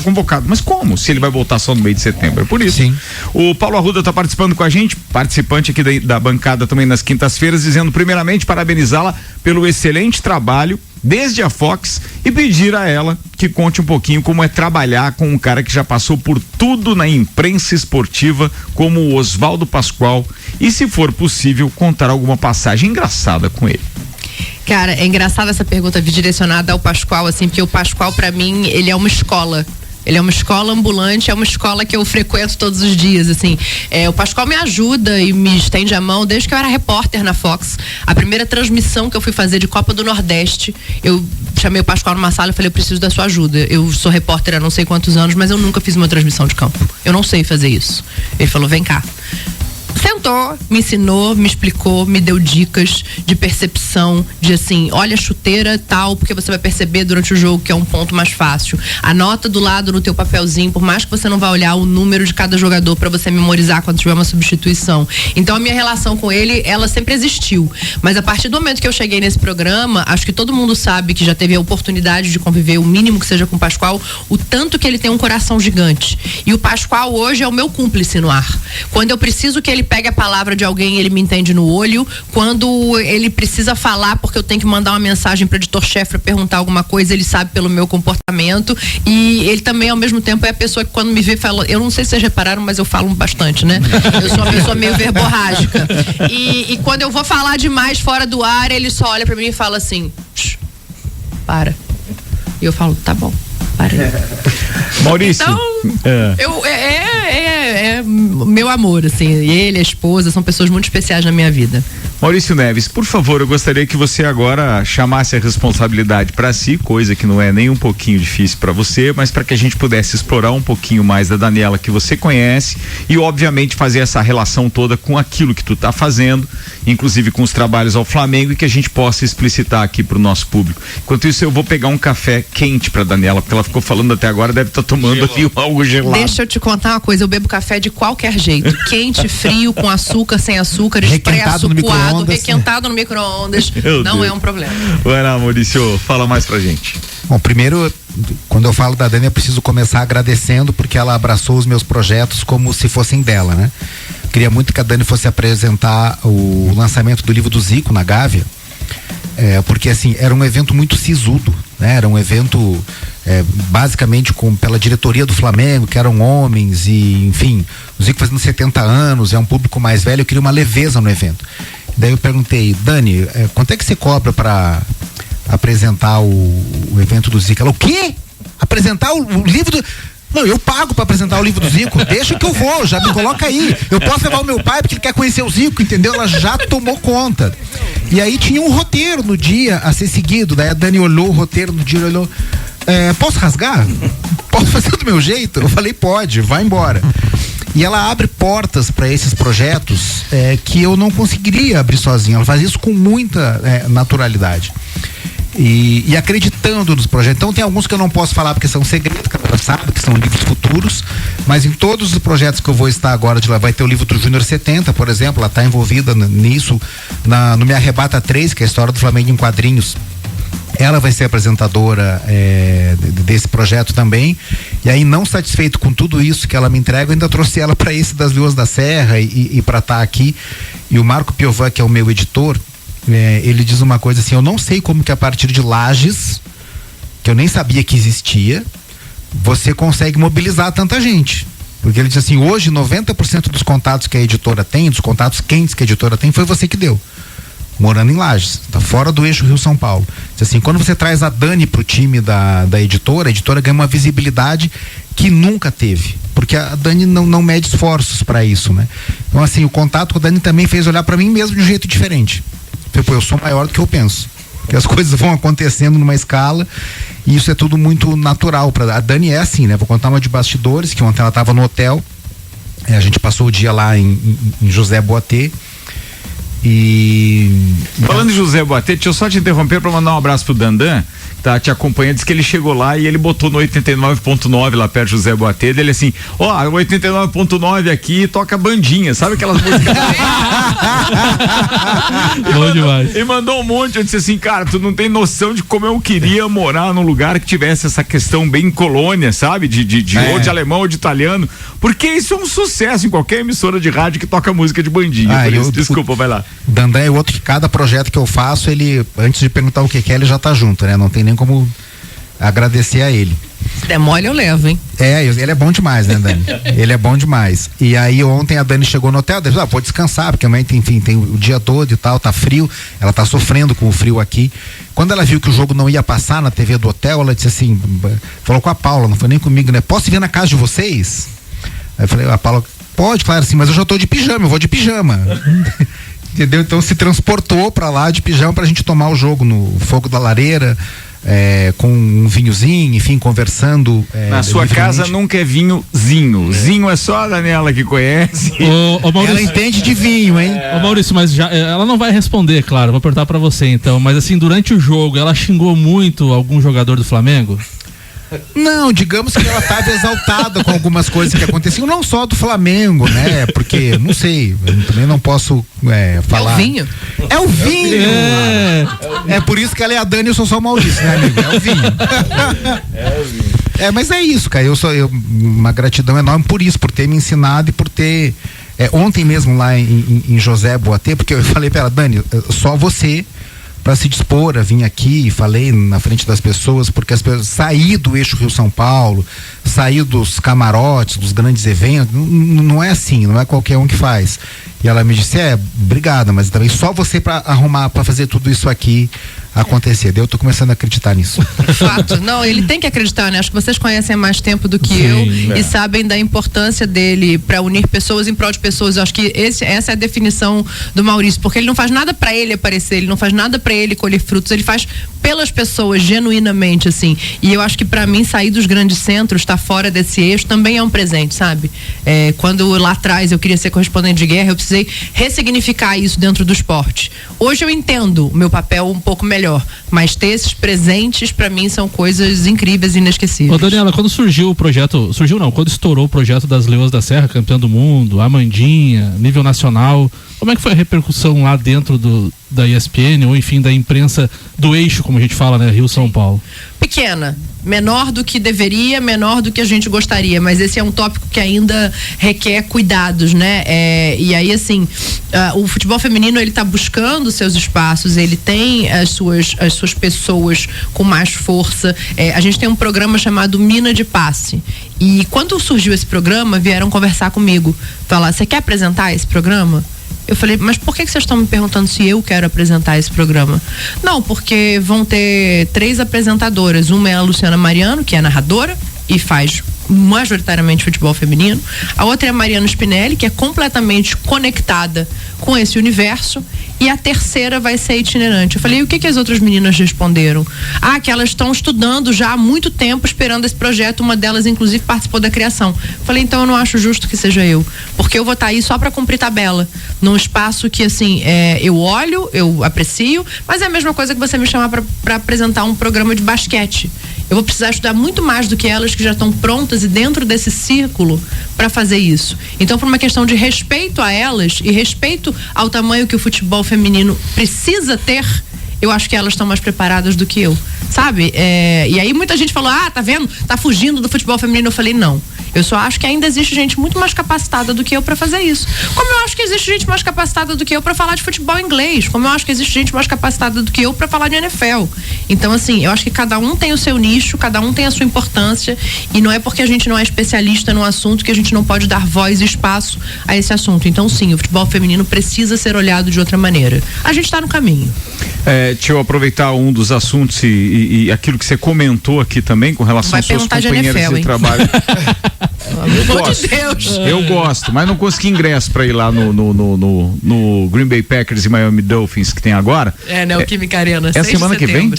convocado. Mas como? Se ele vai voltar só no meio de setembro? É por isso. Sim. O Paulo Arruda tá participando com a gente, participante aqui da bancada também nas quintas-feiras, dizendo primeiramente parabenizá-la pelo excelente trabalho desde a Fox e pedir a ela que conte um pouquinho como é trabalhar com um cara que já passou por tudo na imprensa esportiva como o Oswaldo Pascoal e, se for possível, contar alguma passagem engraçada com ele. Cara, é engraçada essa pergunta direcionada ao Pascoal, assim, porque o Pascoal, pra mim, ele é uma escola. Ele é uma escola ambulante, é uma escola que eu frequento todos os dias, assim. O Pascoal me ajuda e me estende a mão desde que eu era repórter na Fox. A primeira transmissão que eu fui fazer de Copa do Nordeste, eu chamei o Pascoal numa sala e falei, eu preciso da sua ajuda. Eu sou repórter há não sei quantos anos, mas eu nunca fiz uma transmissão de campo. Eu não sei fazer isso. Ele falou, vem cá. Sentou, me ensinou, me explicou, me deu dicas de percepção, de assim, olha a chuteira tal, porque você vai perceber durante o jogo que é um ponto mais fácil. Anota do lado no teu papelzinho, por mais que você não vá olhar o número de cada jogador para você memorizar quando tiver uma substituição. Então a minha relação com ele, ela sempre existiu. Mas a partir do momento que eu cheguei nesse programa, acho que todo mundo sabe que já teve a oportunidade de conviver, o mínimo que seja com o Pascoal, o tanto que ele tem um coração gigante. E o Pascoal hoje é o meu cúmplice no ar. Quando eu preciso que ele pegue a palavra de alguém, ele me entende no olho. Quando ele precisa falar porque eu tenho que mandar uma mensagem para o editor-chefe para perguntar alguma coisa, ele sabe pelo meu comportamento. E ele também, ao mesmo tempo, é a pessoa que quando me vê fala, eu não sei se vocês repararam, mas eu falo bastante, né? Eu sou uma pessoa meio verborrágica. E quando eu vou falar demais fora do ar, ele só olha para mim e fala assim, para. E eu falo, tá bom. Maurício, então, é meu amor, assim, ele, a esposa, são pessoas muito especiais na minha vida. Maurício Neves, por favor, eu gostaria que você agora chamasse a responsabilidade para si, coisa que não é nem um pouquinho difícil para você, mas para que a gente pudesse explorar um pouquinho mais da Daniela que você conhece e obviamente fazer essa relação toda com aquilo que tu tá fazendo, inclusive com os trabalhos ao Flamengo, e que a gente possa explicitar aqui pro nosso público. Enquanto isso, eu vou pegar um café quente pra Daniela, porque ela ficou falando até agora, deve estar tomando ali algo gelado. Deixa eu te contar uma coisa, eu bebo café de qualquer jeito, quente, frio, com açúcar, sem açúcar, expresso, coado, requentado no micro-ondas, não é um problema. Vai lá, Maurício, fala mais pra gente. Bom, primeiro, quando eu falo da Dani, eu preciso começar agradecendo porque ela abraçou os meus projetos como se fossem dela, né? Queria muito que a Dani fosse apresentar o lançamento do livro do Zico na Gávea, porque assim, era um evento muito sisudo, né? Era um evento basicamente pela diretoria do Flamengo, que eram homens e, enfim, o Zico fazendo 70 anos, é um público mais velho, eu queria uma leveza no evento. Daí eu perguntei, Dani, quanto é que você cobra para apresentar o evento do Zico? Ela, o quê? Apresentar o livro do... Não, eu pago pra apresentar o livro do Zico, deixa que eu vou, já me coloca aí. Eu posso levar o meu pai porque ele quer conhecer o Zico, entendeu? Ela já tomou conta. E aí tinha um roteiro no dia a ser seguido, daí a Dani olhou o roteiro no dia, olhou, posso rasgar? Posso fazer do meu jeito? Eu falei, pode, vai embora. E ela abre portas para esses projetos que eu não conseguiria abrir sozinha. Ela faz isso com muita naturalidade. E acreditando nos projetos. Então tem alguns que eu não posso falar porque são segredos, que ela sabe, que são livros futuros, mas em todos os projetos que eu vou estar agora de lá, vai ter o livro do Júnior 70, por exemplo, ela está envolvida nisso, no Me Arrebata 3, que é a história do Flamengo em quadrinhos. Ela vai ser apresentadora desse projeto também. E aí, não satisfeito com tudo isso que ela me entrega, eu ainda trouxe ela para esse das Leoas da Serra e para estar aqui. E o Marco Piovan, que é o meu editor, ele diz uma coisa assim, eu não sei como que a partir de Lages, que eu nem sabia que existia, você consegue mobilizar tanta gente. Porque ele diz assim, hoje 90% dos contatos que a editora tem, dos contatos quentes que a editora tem, foi você que deu. Morando em Lages, tá fora do eixo Rio-São Paulo. Diz assim, quando você traz a Dani pro time da editora, a editora ganha uma visibilidade que nunca teve. Porque a Dani não mede esforços para isso, né? Então assim, o contato com a Dani também fez olhar para mim mesmo de um jeito diferente. Eu sou maior do que eu penso, que as coisas vão acontecendo numa escala e isso é tudo muito natural. A Dani é assim, né? Vou contar uma de bastidores, que ontem ela estava no hotel, a gente passou o dia lá em José Boatê. Falando de José Boatê, deixa eu só te interromper para mandar um abraço pro Dandan, que tá te acompanhando, diz que ele chegou lá e ele botou no 89.9 lá perto de José Boatê, dele assim, 89.9 aqui toca bandinha, sabe aquelas músicas? Bom demais. E mandou um monte, eu disse assim, cara, tu não tem noção de como eu queria morar num lugar que tivesse essa questão bem colônia, sabe? Ou de alemão ou de italiano, porque isso é um sucesso em qualquer emissora de rádio que toca música de bandinha. Desculpa, vai lá. Dandan é outro que cada projeto que eu faço, ele, antes de perguntar o que é, ele já tá junto, né? Não tem nem como agradecer a ele. Se der mole, eu levo, hein? Ele é bom demais, né, Dani? Ele é bom demais. E aí ontem a Dani chegou no hotel, disse, pode descansar, porque amanhã enfim, tem o dia todo e tal, tá frio, ela tá sofrendo com o frio aqui. Quando ela viu que o jogo não ia passar na TV do hotel, ela disse assim, falou com a Paula, não foi nem comigo, né? Posso vir na casa de vocês? Aí eu falei, a Paula, pode, claro, assim, mas eu já tô de pijama, eu vou de pijama. Entendeu? Então se transportou pra lá de pijama pra gente tomar o jogo no fogo da lareira. Com um vinhozinho, enfim, conversando. Na sua casa nunca é vinhozinho. Zinho é só a Daniela que conhece. Ô, Maurício, ela entende de vinho, hein? Ô, Maurício, mas ela não vai responder, claro. Vou perguntar pra você então. Mas assim, durante o jogo, ela xingou muito algum jogador do Flamengo? Não, digamos que ela estava exaltada com algumas coisas que aconteciam, não só do Flamengo, né? Porque, não sei, eu também não posso falar. É o vinho? É o vinho! É por isso que ela é a Dani e eu sou só o Maurício, né, amigo? É o vinho. Mas é isso, cara. Uma gratidão enorme por isso, por ter me ensinado e por ter. Ontem mesmo lá em José Boatê, porque eu falei pra ela, Dani, só você para se dispor a vir aqui, falei na frente das pessoas, porque as pessoas sair do eixo Rio-São Paulo, sair dos camarotes, dos grandes eventos, não é assim, não é qualquer um que faz. E ela me disse, obrigada, mas também só você para arrumar, para fazer tudo isso aqui acontecer. Daí eu tô começando a acreditar nisso. Fato. Não, ele tem que acreditar, né? Acho que vocês conhecem há mais tempo do que eu e sabem da importância dele para unir pessoas em prol de pessoas. Eu acho que essa é a definição do Maurício, porque ele não faz nada para ele aparecer, ele não faz nada para ele colher frutos, ele faz pelas pessoas, genuinamente, assim. E eu acho que para mim sair dos grandes centros, estar fora desse eixo, também é um presente, sabe? Quando lá atrás eu queria ser correspondente de guerra, eu precisei ressignificar isso dentro do esporte. Hoje eu entendo o meu papel um pouco melhor, mas ter esses presentes para mim são coisas incríveis e inesquecíveis. Ô, Daniela, quando surgiu o projeto, quando estourou o projeto das Leoas da Serra, campeã do mundo, Amandinha, nível nacional, como é que foi a repercussão lá dentro da ESPN, ou enfim, da imprensa do eixo, como a gente fala, né, Rio-São Paulo? Pequena, menor do que deveria, menor do que a gente gostaria, mas esse é um tópico que ainda requer cuidados, né? E aí, assim, o futebol feminino, ele tá buscando seus espaços, ele tem as suas pessoas com mais força. A gente tem um programa chamado Mina de Passe, e quando surgiu esse programa, vieram conversar comigo, falar, você quer apresentar esse programa? Eu falei, mas por que vocês estão me perguntando se eu quero apresentar esse programa? Não, porque vão ter 3 apresentadoras. Uma é a Luciana Mariano, que é narradora e faz majoritariamente futebol feminino. A outra é a Mariana Spinelli, que é completamente conectada com esse universo. E a terceira vai ser itinerante. Eu falei, e o que as outras meninas responderam? Que elas estão estudando já há muito tempo, esperando esse projeto. Uma delas, inclusive, participou da criação. Eu falei, então eu não acho justo que seja eu, porque eu vou estar aí só para cumprir tabela, num espaço que, assim, eu olho, eu aprecio, mas é a mesma coisa que você me chamar para apresentar um programa de basquete. Eu vou precisar estudar muito mais do que elas que já estão prontas e dentro desse círculo para fazer isso. Então, por uma questão de respeito a elas e respeito ao tamanho que o futebol feminino precisa ter, eu acho que elas estão mais preparadas do que eu, sabe? E aí muita gente falou, tá vendo? Tá fugindo do futebol feminino. Eu falei, não. Eu só acho que ainda existe gente muito mais capacitada do que eu para fazer isso. Como eu acho que existe gente mais capacitada do que eu para falar de futebol inglês. Como eu acho que existe gente mais capacitada do que eu para falar de NFL. Então, assim, eu acho que cada um tem o seu nicho, cada um tem a sua importância, e não é porque a gente não é especialista no assunto que a gente não pode dar voz e espaço a esse assunto. Então, sim, o futebol feminino precisa ser olhado de outra maneira. A gente está no caminho. Deixa eu aproveitar um dos assuntos e aquilo que você comentou aqui também com relação aos seus companheiros de trabalho. Eu gosto, mas não consegui ingresso para ir lá no Green Bay Packers e Miami Dolphins que tem agora. O Química Arena. É semana que vem?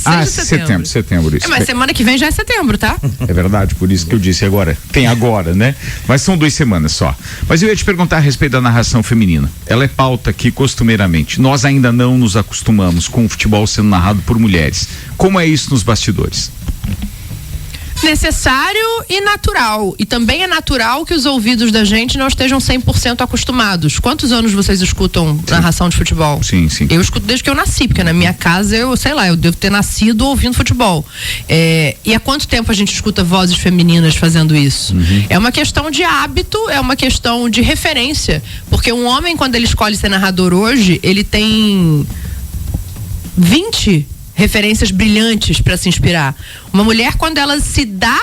Setembro isso. Mas semana que vem já é setembro, tá? É verdade, por isso que eu disse agora. Tem agora, né? Mas são 2 semanas só. Mas eu ia te perguntar a respeito da narração feminina. Ela é pauta aqui costumeiramente. Nós ainda não nos acostumamos com o futebol sendo narrado por mulheres. Como é isso nos bastidores? Necessário e natural. E também é natural que os ouvidos da gente não estejam 100% acostumados. Quantos anos vocês escutam narração de futebol? Sim. Eu escuto desde que eu nasci, porque na minha casa eu devo ter nascido ouvindo futebol. E há quanto tempo a gente escuta vozes femininas fazendo isso? Uhum. É uma questão de hábito, é uma questão de referência. Porque um homem, quando ele escolhe ser narrador hoje, ele tem 20 referências brilhantes para se inspirar. Uma mulher, quando ela se dá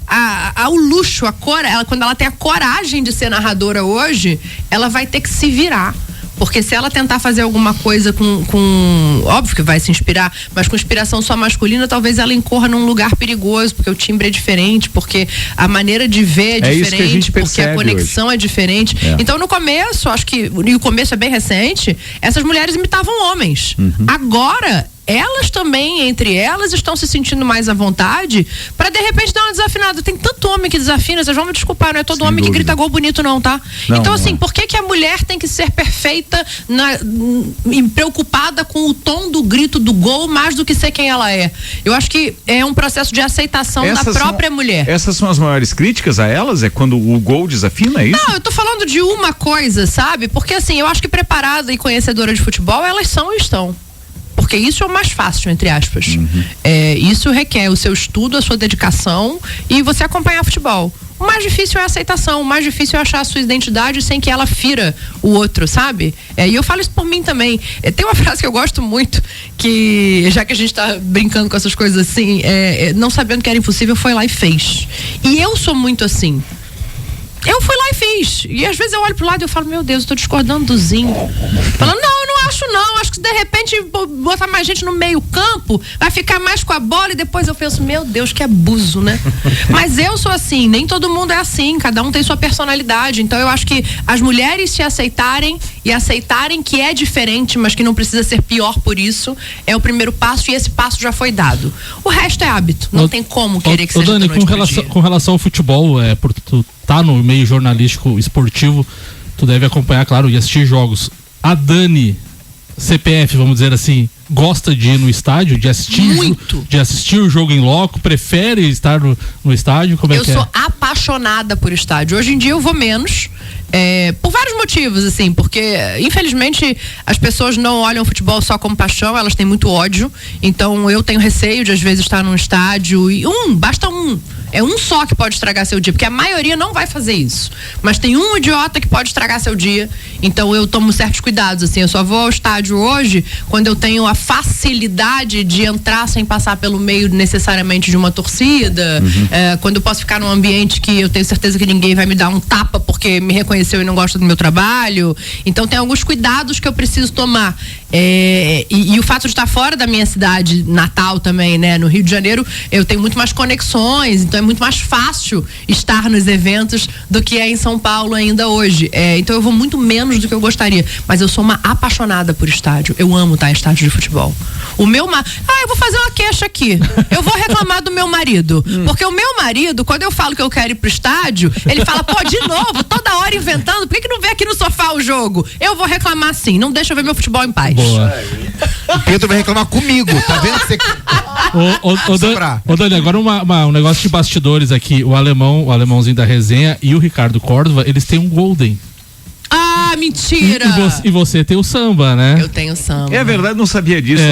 ao luxo, a cor, quando ela tem a coragem de ser narradora hoje, ela vai ter que se virar. Porque se ela tentar fazer alguma coisa com óbvio que vai se inspirar, mas com inspiração só masculina, talvez ela incorra num lugar perigoso, porque o timbre é diferente, porque a maneira de ver é diferente, porque a conexão hoje é diferente. Então, no começo, acho que, e o começo é bem recente, essas mulheres imitavam homens. Agora, elas também, entre elas, estão se sentindo mais à vontade para de repente dar uma desafinada. Tem tanto homem que desafina, vocês vão me desculpar, não é todo Sem homem dúvida. que grita gol bonito não, tá? Não, então assim, não é. por que a mulher tem que ser perfeita e preocupada com o tom do grito do gol mais do que ser quem ela é? Eu acho que é um processo de aceitação da própria mulher. Essas são as maiores críticas a elas? É quando o gol desafina, é isso? Não, eu tô falando de uma coisa, sabe? Porque assim, eu acho que preparada e conhecedora de futebol, elas são e estão. Porque isso é o mais fácil, entre aspas. Isso requer o seu estudo, a sua dedicação e você acompanhar futebol. O mais difícil é a aceitação, o mais difícil é achar a sua identidade sem que ela fira o outro, sabe? E eu falo isso por mim também. Tem uma frase que eu gosto muito, que já que a gente tá brincando com essas coisas assim, não sabendo que era impossível, foi lá e fez. E eu sou muito assim. Eu fui lá e fiz. E às vezes eu olho pro lado e eu falo, meu Deus, eu tô discordando do Zinho. Falando, não, eu não acho não. Acho que se de repente botar mais gente no meio campo, vai ficar mais com a bola e depois eu penso, meu Deus, que abuso, né? Mas eu sou assim, nem todo mundo é assim, cada um tem sua personalidade. Então eu acho que as mulheres se aceitarem e aceitarem que é diferente, mas que não precisa ser pior por isso, é o primeiro passo e esse passo já foi dado. O resto é hábito, não tem como querer que seja Dani, da noite pro dia. com relação ao futebol, por tu tá no meio jornalístico esportivo, tu deve acompanhar, claro, e assistir jogos. A Dani, CPF, vamos dizer assim, gosta de ir no estádio, de assistir, Muito. De assistir o jogo em loco, prefere estar no estádio? Como Eu sou apaixonada por estádio. Hoje em dia eu vou menos, por vários motivos, assim, porque infelizmente as pessoas não olham o futebol só como paixão, elas têm muito ódio, então eu tenho receio de às vezes estar num estádio e basta um. É um só que pode estragar seu dia, porque a maioria não vai fazer isso. Mas tem um idiota que pode estragar seu dia. Então eu tomo certos cuidados, assim. Eu só vou ao estádio hoje quando eu tenho a facilidade de entrar sem passar pelo meio necessariamente de uma torcida. Quando eu posso ficar num ambiente que eu tenho certeza que ninguém vai me dar um tapa porque me reconheceu e não gosta do meu trabalho. Então tem alguns cuidados que eu preciso tomar. E o fato de estar fora da minha cidade natal também, né? No Rio de Janeiro, eu tenho muito mais conexões, então é muito mais fácil estar nos eventos do que é em São Paulo ainda hoje. Então eu vou muito menos do que eu gostaria, mas eu sou uma apaixonada por estádio. Eu amo estar em estádio de futebol. Eu vou fazer uma queixa aqui. Eu vou reclamar do meu marido, porque o meu marido, quando eu falo que eu quero ir pro estádio, ele fala, pô, de novo, toda hora inventando, por que não vê aqui no sofá o jogo? Eu vou reclamar sim, não deixa eu ver meu futebol em paz. Boa. O Pedro vai reclamar comigo, tá vendo? Ô Dani, agora um negócio de bastidores aqui. O alemãozinho da resenha e o Ricardo Córdova, eles têm um Golden. Ah, mentira! E você tem o samba, né? Eu tenho samba. É verdade, não sabia disso.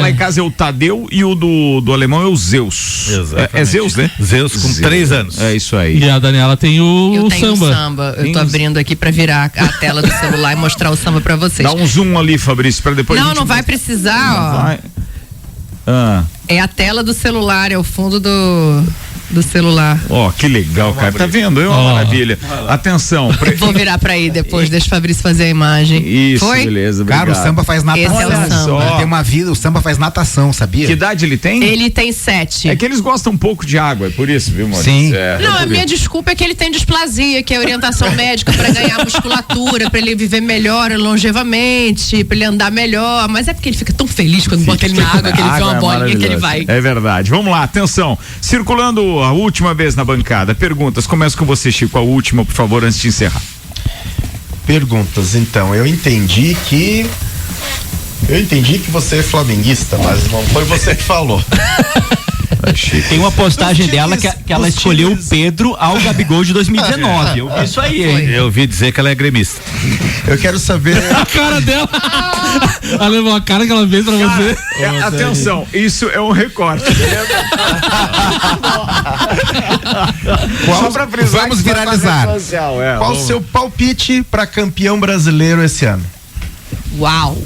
Lá em casa é o Tadeu e o do alemão é o Zeus. Exatamente. É Zeus, né? Zeus com 3 anos. É isso aí. E a Daniela tem Eu o tenho samba. samba. Eu tô abrindo aqui pra virar a tela do celular e mostrar o samba pra vocês. Dá um zoom ali, Fabrício, pra depois. Não vai precisar, ó. Vai. É a tela do celular, é o fundo do celular. Ó, que legal, cara. Tá vendo? É uma maravilha. Atenção. Vou virar pra aí depois, deixa o Fabrício fazer a imagem. Isso, Foi? beleza. Obrigado. Cara, o samba faz natação. Esse é o samba. Ele tem uma vida, o samba faz natação, sabia? Que idade ele tem? Ele tem 7. É que eles gostam um pouco de água, é por isso, viu, Maurício? Sim. Não, a minha desculpa é que ele tem displasia, que é orientação médica pra ganhar musculatura, pra ele viver melhor, longevamente, pra ele andar melhor. Mas é porque ele fica tão feliz quando bota ele na água, que ele vê uma bolinha que ele vai. É verdade. Vamos lá, atenção. circulando a última vez na bancada. Perguntas. Começo com você, Chico, a última, por favor, antes de encerrar. Perguntas, então. Eu entendi que você é flamenguista, mas não foi você que falou. Tem uma postagem dela que ela escolheu o Pedro ao Gabigol de 2019. Eu vi isso aí, hein? Eu ouvi dizer que ela é gremista. Eu quero saber. A cara dela. A cara que ela fez pra você. Atenção, isso é um recorte. Só pra frisar, vamos viralizar. Qual o seu palpite para campeão brasileiro esse ano? Uau!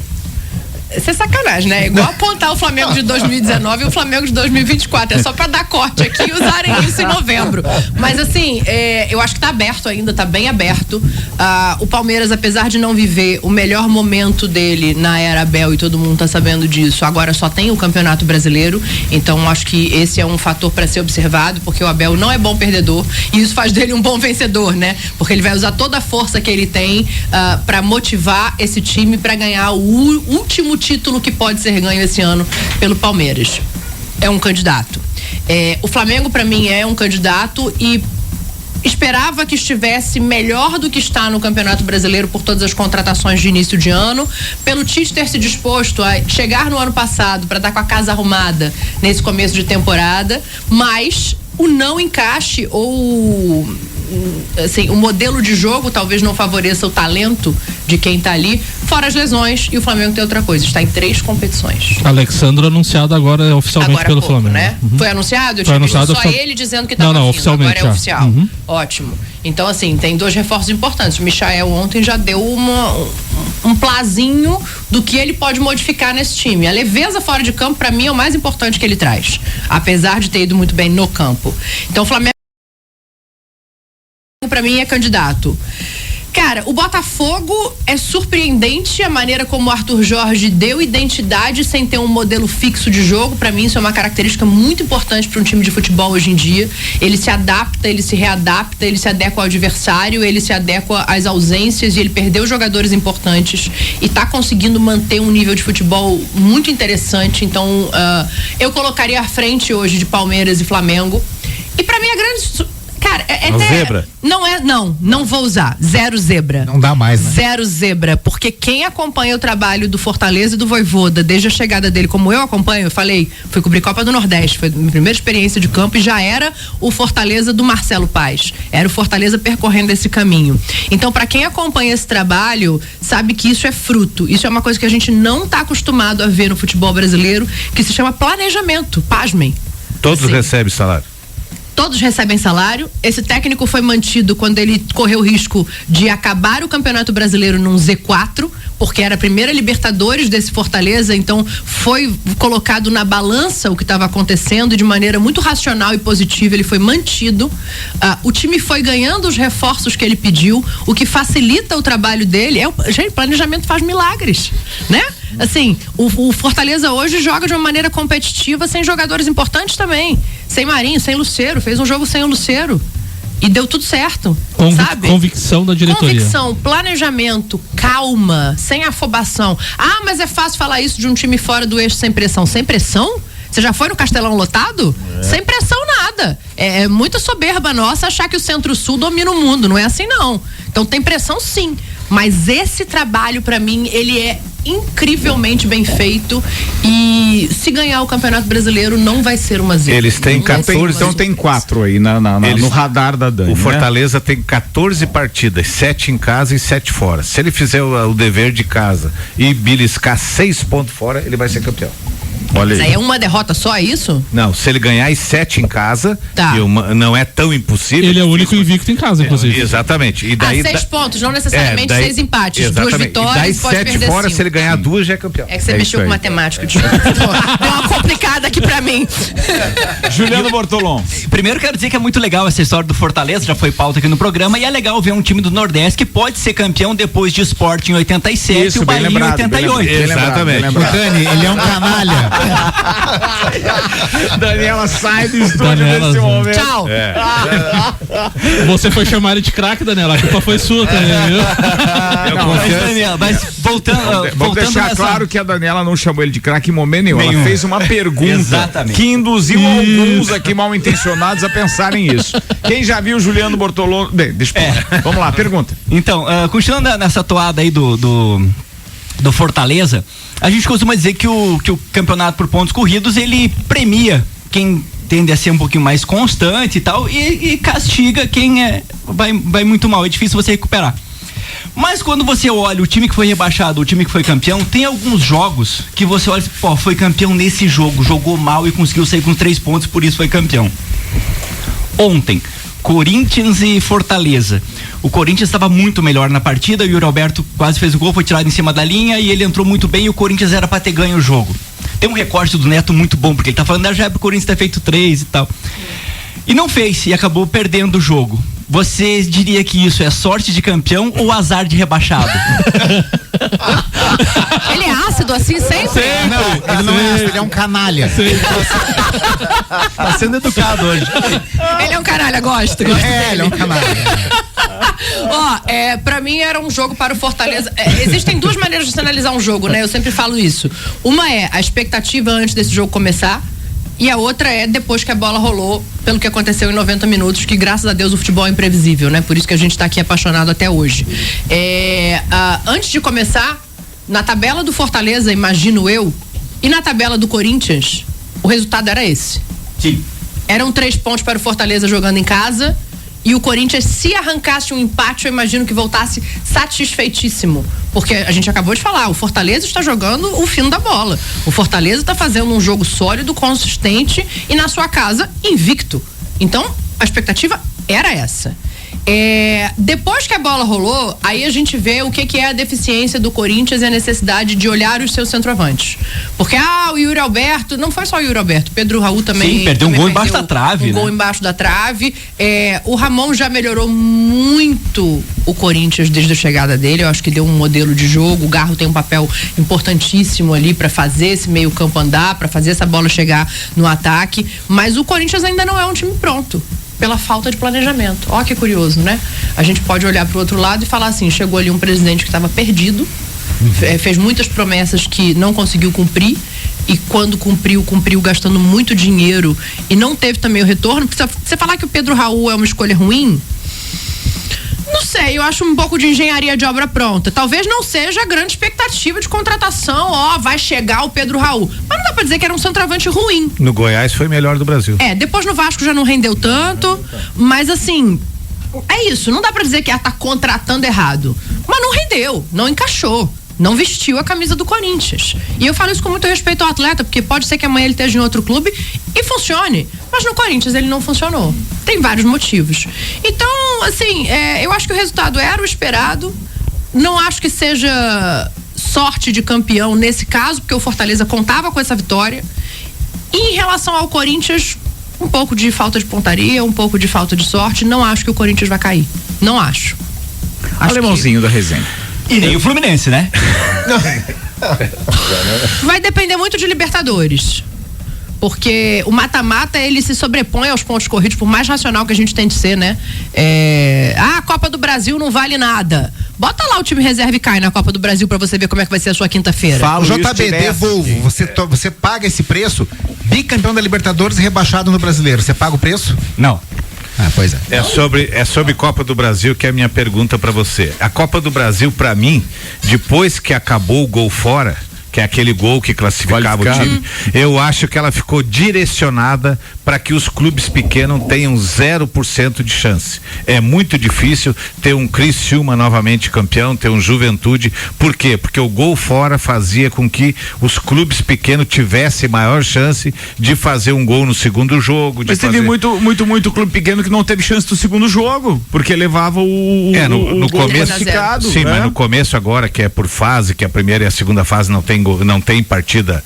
Isso é sacanagem, né? É igual apontar o Flamengo de 2019 e o Flamengo de 2024. É só pra dar corte aqui e usarem isso em novembro. Mas assim, eu acho que tá aberto ainda, tá bem aberto. O Palmeiras, apesar de não viver o melhor momento dele na era Abel, e todo mundo tá sabendo disso, agora só tem o Campeonato Brasileiro. Então acho que esse é um fator pra ser observado, porque o Abel não é bom perdedor e isso faz dele um bom vencedor, né? Porque ele vai usar toda a força que ele tem pra motivar esse time pra ganhar o último título que pode ser ganho esse ano pelo Palmeiras. É um candidato. O Flamengo, para mim, é um candidato e esperava que estivesse melhor do que está no Campeonato Brasileiro por todas as contratações de início de ano, pelo Tite ter se disposto a chegar no ano passado para estar com a casa arrumada nesse começo de temporada, mas o não encaixe ou assim, o modelo de jogo talvez não favoreça o talento de quem tá ali, fora as lesões, e o Flamengo tem outra coisa, está em 3 competições. Alexandre anunciado agora oficialmente agora pelo pouco, Flamengo. Né? Uhum. Foi anunciado? Eu Foi tinha visto anunciado só ele dizendo que estava não, vindo, oficialmente, agora é oficial. Uhum. Ótimo. Então, assim, tem 2 reforços importantes. O Michael ontem já deu um plazinho do que ele pode modificar nesse time. A leveza fora de campo, para mim, é o mais importante que ele traz, apesar de ter ido muito bem no campo. Então, o Flamengo, para mim, é candidato. Cara, o Botafogo é surpreendente a maneira como o Arthur Jorge deu identidade sem ter um modelo fixo de jogo. Pra mim isso é uma característica muito importante para um time de futebol hoje em dia. Ele se adapta, ele se readapta, ele se adequa ao adversário, ele se adequa às ausências, e ele perdeu jogadores importantes e tá conseguindo manter um nível de futebol muito interessante. Então eu colocaria à frente hoje de Palmeiras e Flamengo. E pra mim a grande... Cara, zebra? Não vou usar. 0 zebra. Não dá mais, né? 0 zebra, porque quem acompanha o trabalho do Fortaleza e do Vojvoda desde a chegada dele, como eu acompanho, eu falei, fui cobrir Copa do Nordeste, foi a minha primeira experiência de campo e já era o Fortaleza do Marcelo Paes. Era o Fortaleza percorrendo esse caminho. Então, para quem acompanha esse trabalho, sabe que isso é fruto. Isso é uma coisa que a gente não tá acostumado a ver no futebol brasileiro, que se chama planejamento. Pasmem. Todos recebem salário. Todos recebem salário. Esse técnico foi mantido quando ele correu o risco de acabar o Campeonato Brasileiro num Z4, porque era a primeira Libertadores desse Fortaleza, então foi colocado na balança o que estava acontecendo, e de maneira muito racional e positiva ele foi mantido. O time foi ganhando os reforços que ele pediu, o que facilita o trabalho dele. Gente, planejamento faz milagres, né? Assim, o Fortaleza hoje joga de uma maneira competitiva sem jogadores importantes também, sem Marinho, sem Lucero, fez um jogo sem o Lucero e deu tudo certo, sabe? Convicção da diretoria. Convicção, planejamento, calma, sem afobação. Mas é fácil falar isso de um time fora do eixo sem pressão. Sem pressão? Você já foi no Castelão lotado? Sem pressão nada. É muita soberba nossa achar que o Centro-Sul domina o mundo, não é assim não. Então tem pressão sim, mas esse trabalho pra mim, ele é incrivelmente bem feito, e se ganhar o Campeonato Brasileiro não vai ser uma zebra. Eles têm 14, então tem 4 aí no radar da Dani. O Fortaleza tem 14 partidas, 7 em casa e 7 fora. Se ele fizer o dever de casa e beliscar 6 pontos fora, ele vai ser campeão. Olha aí. É uma derrota só, é isso? Não, se ele ganhar as 7 em casa, tá. Não é tão impossível. Ele é o único invicto em casa, inclusive. Exatamente. E daí 6 pontos, não necessariamente 6 empates. Exatamente. 2 vitórias, e pode 7 perder fora, 5. se ele ganhar 2, já é campeão. É que você mexeu com matemática, desculpa. Deu uma complicada aqui pra mim. Juliano Bortolom. Primeiro quero dizer que é muito legal essa história do Fortaleza, já foi pauta aqui no programa, e é legal ver um time do Nordeste que pode ser campeão depois de Sport em 87 Isso, e o Bahia em 88. Exatamente. O Dani, ele é um canalha. Daniela sai do estúdio nesse momento. Tchau. Você foi chamar ele de craque, Daniela. A culpa foi sua também, viu? Daniela, mas Vamos deixar nessa... claro que a Daniela não chamou ele de craque em momento nenhum. Ela fez uma pergunta Exatamente. que induziu alguns aqui mal intencionados a pensarem isso. Quem já viu o Juliano Bortolom? Deixa eu Vamos lá, pergunta. Então, continuando nessa toada aí do Fortaleza, a gente costuma dizer que o campeonato por pontos corridos, ele premia quem tende a ser um pouquinho mais constante e tal, e castiga quem vai muito mal, é difícil você recuperar. Mas quando você olha o time que foi rebaixado, o time que foi campeão, tem alguns jogos que você olha, foi campeão nesse jogo, jogou mal e conseguiu sair com 3 pontos, por isso foi campeão. Ontem, Corinthians e Fortaleza. O Corinthians estava muito melhor na partida, o Yuri Alberto quase fez o gol, foi tirado em cima da linha e ele entrou muito bem e o Corinthians era para ter ganho o jogo. Tem um recorte do Neto muito bom, porque ele tá falando já é pro Corinthians ter feito 3 e tal. E não fez, e acabou perdendo o jogo. Você diria que isso é sorte de campeão ou azar de rebaixado? Ele é ácido assim sempre? Não, ele não é ácido, ele é um canalha. Tá sendo educado hoje. Ele é um canalha, gosto. Ele é um canalha. Pra mim era um jogo para o Fortaleza. Existem duas maneiras de se analisar um jogo, né? Eu sempre falo isso. Uma é a expectativa antes desse jogo começar. E a outra é depois que a bola rolou, pelo que aconteceu em 90 minutos, que graças a Deus o futebol é imprevisível, né? Por isso que a gente tá aqui apaixonado até hoje. Antes de começar, na tabela do Fortaleza, imagino eu, e na tabela do Corinthians, o resultado era esse. Sim. Eram 3 pontos para o Fortaleza jogando em casa. E o Corinthians, se arrancasse um empate, eu imagino que voltasse satisfeitíssimo. Porque a gente acabou de falar, o Fortaleza está jogando o fino da bola. O Fortaleza está fazendo um jogo sólido, consistente e na sua casa, invicto. Então, a expectativa era essa. Depois que a bola rolou, aí a gente vê o que é a deficiência do Corinthians e a necessidade de olhar os seus centroavantes. Porque o Yuri Alberto, não foi só o Yuri Alberto, Pedro Raul também. Sim, perdeu um gol embaixo da trave, um gol embaixo da trave. O Ramon já melhorou muito o Corinthians desde a chegada dele. Eu acho que deu um modelo de jogo. O Garro tem um papel importantíssimo ali para fazer esse meio campo andar, para fazer essa bola chegar no ataque. Mas o Corinthians ainda não é um time pronto, pela falta de planejamento. Ó, que curioso, né? A gente pode olhar para o outro lado e falar assim, chegou ali um presidente que estava perdido, fez muitas promessas que não conseguiu cumprir, e quando cumpriu gastando muito dinheiro e não teve também o retorno. Você falar que o Pedro Raul é uma escolha ruim, não sei, eu acho um pouco de engenharia de obra pronta. Talvez não seja a grande expectativa de contratação, vai chegar o Pedro Raul. Mas não dá pra dizer que era um centroavante ruim. No Goiás foi melhor do Brasil. Depois no Vasco já não rendeu tanto, mas assim, é isso, não dá pra dizer que tá contratando errado. Mas não rendeu, não encaixou, não vestiu a camisa do Corinthians. E eu falo isso com muito respeito ao atleta, porque pode ser que amanhã ele esteja em outro clube e funcione, mas no Corinthians ele não funcionou. Tem vários motivos. Então, assim, eu acho que o resultado era o esperado. Não acho que seja sorte de campeão nesse caso, porque o Fortaleza contava com essa vitória. E em relação ao Corinthians, um pouco de falta de pontaria, um pouco de falta de sorte. Não acho que o Corinthians vai cair. Não acho. Alemãozinho da resenha. E nem o Fluminense, né? Vai depender muito de Libertadores. Porque o mata-mata, ele se sobrepõe aos pontos corridos, por mais racional que a gente tente ser, né? A Copa do Brasil não vale nada. Bota lá o time reserva e cai na Copa do Brasil pra você ver como é que vai ser a sua quinta-feira. O JB, devolvo. Você paga esse preço? Bicampeão da Libertadores e rebaixado no Brasileiro. Você paga o preço? Não. Pois é. É sobre Copa do Brasil que é a minha pergunta pra você. A Copa do Brasil, pra mim, depois que acabou o gol fora, que é aquele gol que classificava o time, eu acho que ela ficou direcionada para que os clubes pequenos tenham 0% de chance. É muito difícil ter um Criciúma novamente campeão, ter um Juventude. Por quê? Porque o gol fora fazia com que os clubes pequenos tivessem maior chance de fazer um gol no segundo jogo. Mas teve muito clube pequeno que não teve chance do segundo jogo, porque levava no começo. Sim, né? Mas no começo agora, que é por fase, que a primeira e a segunda fase não tem partida,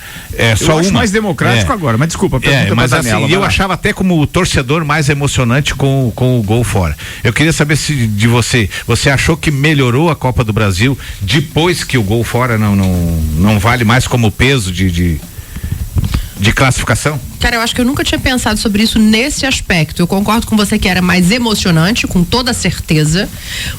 só eu acho uma. Mais democrático agora, mas desculpa, mas assim, eu achava até como torcedor mais emocionante com o gol fora. Eu queria saber de você achou que melhorou a Copa do Brasil depois que o gol fora não vale mais como peso de classificação? Cara, eu acho que eu nunca tinha pensado sobre isso nesse aspecto. Eu concordo com você que era mais emocionante, com toda certeza,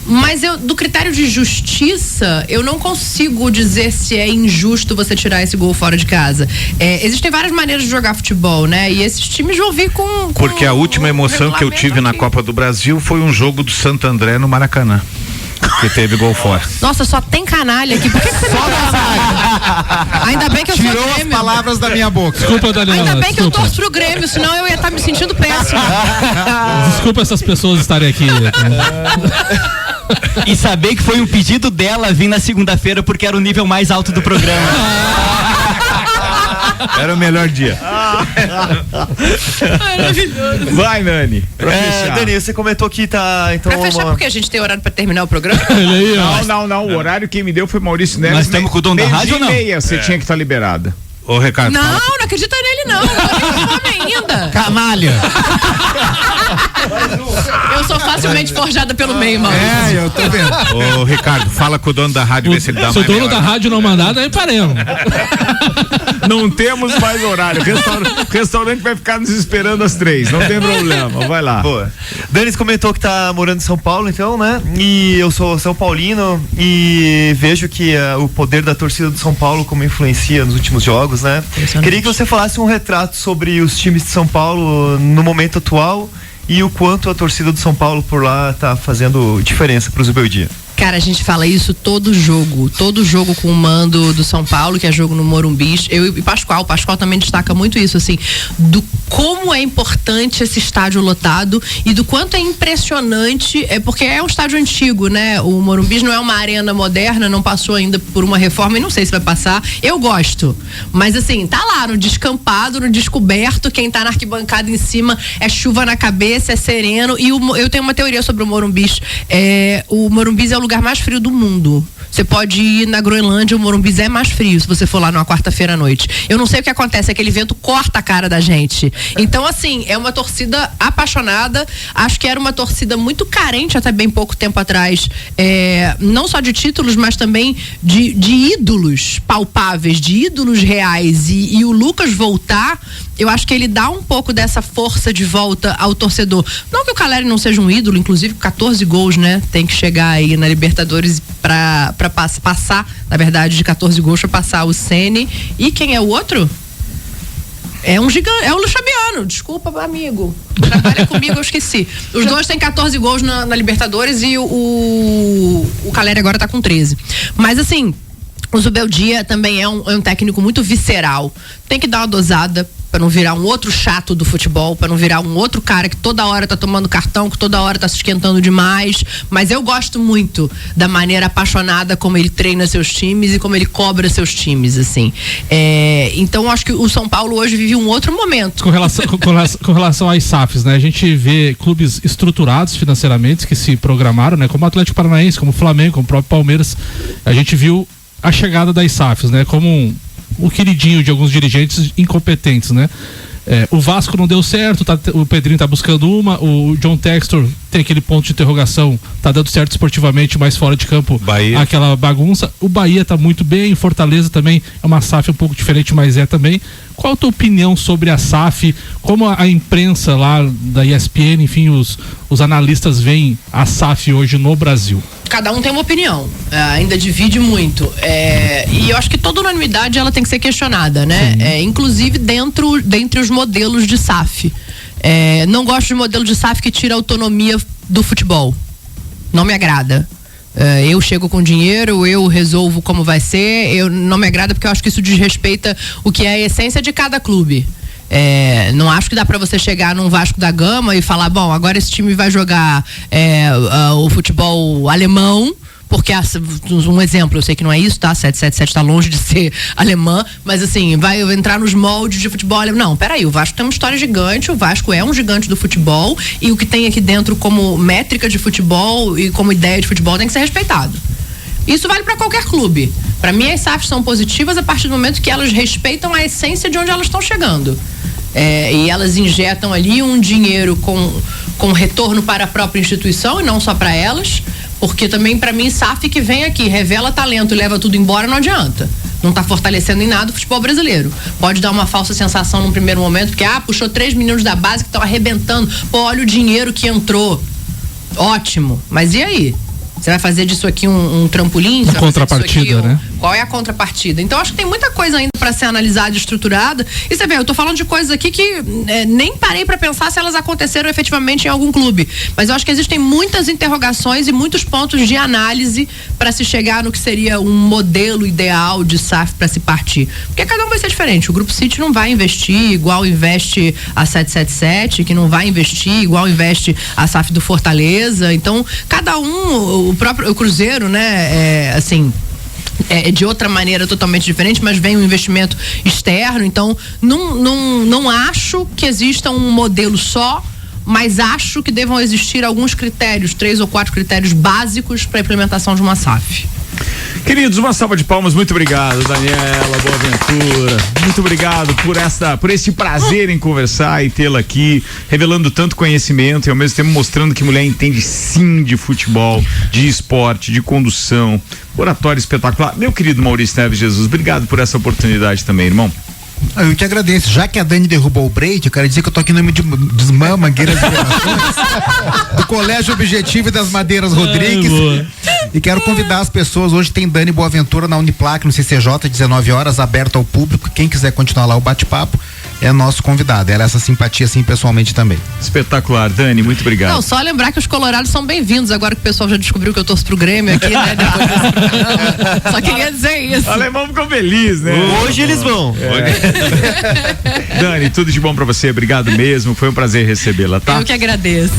mas do critério de justiça, eu não consigo dizer se é injusto você tirar esse gol fora de casa. Existem várias maneiras de jogar futebol, né? E esses times vão vir com porque a última emoção que eu tive na Copa do Brasil foi um jogo do Santo André no Maracanã, que teve gol fora. Nossa, só tem canalha aqui. Por que você Ainda bem que eu tirou sou as palavras da minha boca. Desculpa, Daniela. Ainda bem que eu torço pro Grêmio, senão eu ia estar me sentindo péssimo. Desculpa essas pessoas estarem aqui. E saber que foi um pedido dela vir na segunda-feira porque era o nível mais alto do programa. Era o melhor dia. Maravilhoso. Vai, Nani. Dani, você comentou que tá. Então, Pra fechar, porque a gente tem horário pra terminar o programa? Não. O horário que me deu foi Maurício Neves. Nós estamos com o dono da rádio ou não? Meia, você tinha que estar liberada. Ô, Ricardo. Não acredita nele, não. Eu tenho fome ainda. Camalha. Eu sou facilmente forjada pelo meio, mano. Eu tô vendo. Ô, Ricardo, fala com o dono da rádio, vê se ele dá Se o mais dono meia da hora. rádio não mandar, daí paremos. Não temos mais horário. O restaurante vai ficar nos esperando às 3. Não tem problema. Vai lá. Boa. Denis comentou que tá morando em São Paulo, então, né? E eu sou São Paulino e vejo que o poder da torcida do São Paulo como influencia nos últimos jogos, né? Queria que você falasse um retrato sobre os times de São Paulo no momento atual e o quanto a torcida do São Paulo por lá tá fazendo diferença pro Zubeldia. Cara, a gente fala isso todo jogo com o mando do São Paulo, que é jogo no Morumbi. Eu e Pascoal também destaca muito isso, assim, do como é importante esse estádio lotado e do quanto é impressionante, porque é um estádio antigo, né? O Morumbi não é uma arena moderna, não passou ainda por uma reforma e não sei se vai passar. Eu gosto, mas assim, tá lá no descampado, no descoberto, quem tá na arquibancada em cima é chuva na cabeça, é sereno, e eu tenho uma teoria sobre o Morumbi. O Morumbi é o lugar mais frio do mundo. Você pode ir na Groenlândia, o Morumbi é mais frio se você for lá numa quarta-feira à noite. Eu não sei o que acontece, aquele vento corta a cara da gente. Então, assim, é uma torcida apaixonada. Acho que era uma torcida muito carente até bem pouco tempo atrás. Não só de títulos, mas também de ídolos palpáveis, de ídolos reais. E o Lucas voltar, eu acho que ele dá um pouco dessa força de volta ao torcedor. Não que o Caleri não seja um ídolo, inclusive 14 gols, né? Tem que chegar aí na Libertadores pra passar, na verdade, de 14 gols pra passar o Ceni. E quem é o outro? É um gigante, é o Luchabiano, desculpa, amigo. Trabalha comigo, eu esqueci. Os dois têm 14 gols na Libertadores e o Caleri agora tá com 13. Mas assim, o Zubeldia também é um técnico muito visceral. Tem que dar uma dosada para não virar um outro chato do futebol, para não virar um outro cara que toda hora tá tomando cartão, que toda hora tá se esquentando demais. Mas eu gosto muito da maneira apaixonada como ele treina seus times e como ele cobra seus times, assim. Então acho que o São Paulo hoje vive um outro momento. Com relação às SAFs, né? A gente vê clubes estruturados financeiramente que se programaram, né? Como o Atlético Paranaense, como o Flamengo, como o próprio Palmeiras. A gente viu a chegada das SAFs, né? Como o queridinho de alguns dirigentes incompetentes, né? O Vasco não deu certo, o Pedrinho tá buscando o John Textor tem aquele ponto de interrogação, tá dando certo esportivamente, mas fora de campo, Bahia. Aquela bagunça. O Bahia tá muito bem, Fortaleza também é uma SAF um pouco diferente, mas é também. Qual a tua opinião sobre a SAF? Como a imprensa lá da ESPN, enfim, os analistas veem a SAF hoje no Brasil? Cada um tem uma opinião, ainda divide muito, e eu acho que toda unanimidade ela tem que ser questionada, né? Inclusive dentre os modelos de SAF. Não gosto de modelo de SAF que tira a autonomia do futebol, não me agrada. Eu chego com dinheiro, eu resolvo como vai ser, não me agrada porque eu acho que isso desrespeita o que é a essência de cada clube. Não acho que dá pra você chegar num Vasco da Gama e falar, bom, agora esse time vai jogar o futebol alemão, porque um exemplo, eu sei que não é isso, tá? 777 tá longe de ser alemã, mas assim, vai entrar nos moldes de futebol alemão. Não, peraí, o Vasco tem uma história gigante, o Vasco é um gigante do futebol e o que tem aqui dentro como métrica de futebol e como ideia de futebol tem que ser respeitado. Isso vale para qualquer clube. Para mim, as SAFs são positivas a partir do momento que elas respeitam a essência de onde elas estão chegando. E elas injetam ali um dinheiro com retorno para a própria instituição e não só para elas, porque também para mim SAF que vem aqui, revela talento e leva tudo embora, não adianta. Não está fortalecendo em nada o futebol brasileiro. Pode dar uma falsa sensação num primeiro momento, porque puxou 3 meninos da base que estão arrebentando. Pô, olha o dinheiro que entrou. Ótimo. Mas e aí? Você vai fazer disso aqui um trampolim? Uma contrapartida, né? Qual é a contrapartida? Então, acho que tem muita coisa ainda para ser analisada e estruturada. E você vê, eu tô falando de coisas aqui que nem parei para pensar se elas aconteceram efetivamente em algum clube. Mas eu acho que existem muitas interrogações e muitos pontos de análise para se chegar no que seria um modelo ideal de SAF para se partir. Porque cada um vai ser diferente. O Grupo City não vai investir igual investe a 777, que não vai investir igual investe a SAF do Fortaleza. Então, cada um, o Cruzeiro, né? Assim, de outra maneira totalmente diferente, mas vem um investimento externo, então não acho que exista um modelo só, mas acho que devam existir alguns critérios, 3 ou 4 critérios básicos para a implementação de uma SAF. Queridos, uma salva de palmas, muito obrigado, Daniela Boaventura, muito obrigado por esse prazer em conversar e tê-la aqui, revelando tanto conhecimento e ao mesmo tempo mostrando que mulher entende sim de futebol, de esporte, de condução, oratório espetacular. Meu querido Maurício Neves Jesus, obrigado por essa oportunidade também, irmão. Eu te agradeço. Já que a Dani derrubou o Break, eu quero dizer que eu tô aqui no nome de Desmã, Mangueiras e Operações, do Colégio Objetivo e das Madeiras Rodrigues. E quero convidar as pessoas. Hoje tem Dani Boaventura na Uniplac, no CCJ, 19 horas, aberto ao público. Quem quiser continuar lá o bate-papo é nosso convidado. Ela é essa simpatia assim pessoalmente também. Espetacular, Dani, muito obrigado. Não, só lembrar que os colorados são bem-vindos, agora que o pessoal já descobriu que eu torço pro Grêmio aqui, né? Depois desse programa. Só queria dizer isso. O alemão ficou feliz, né? Hoje eles vão. Dani, tudo de bom pra você, obrigado mesmo, foi um prazer recebê-la, tá? Eu que agradeço.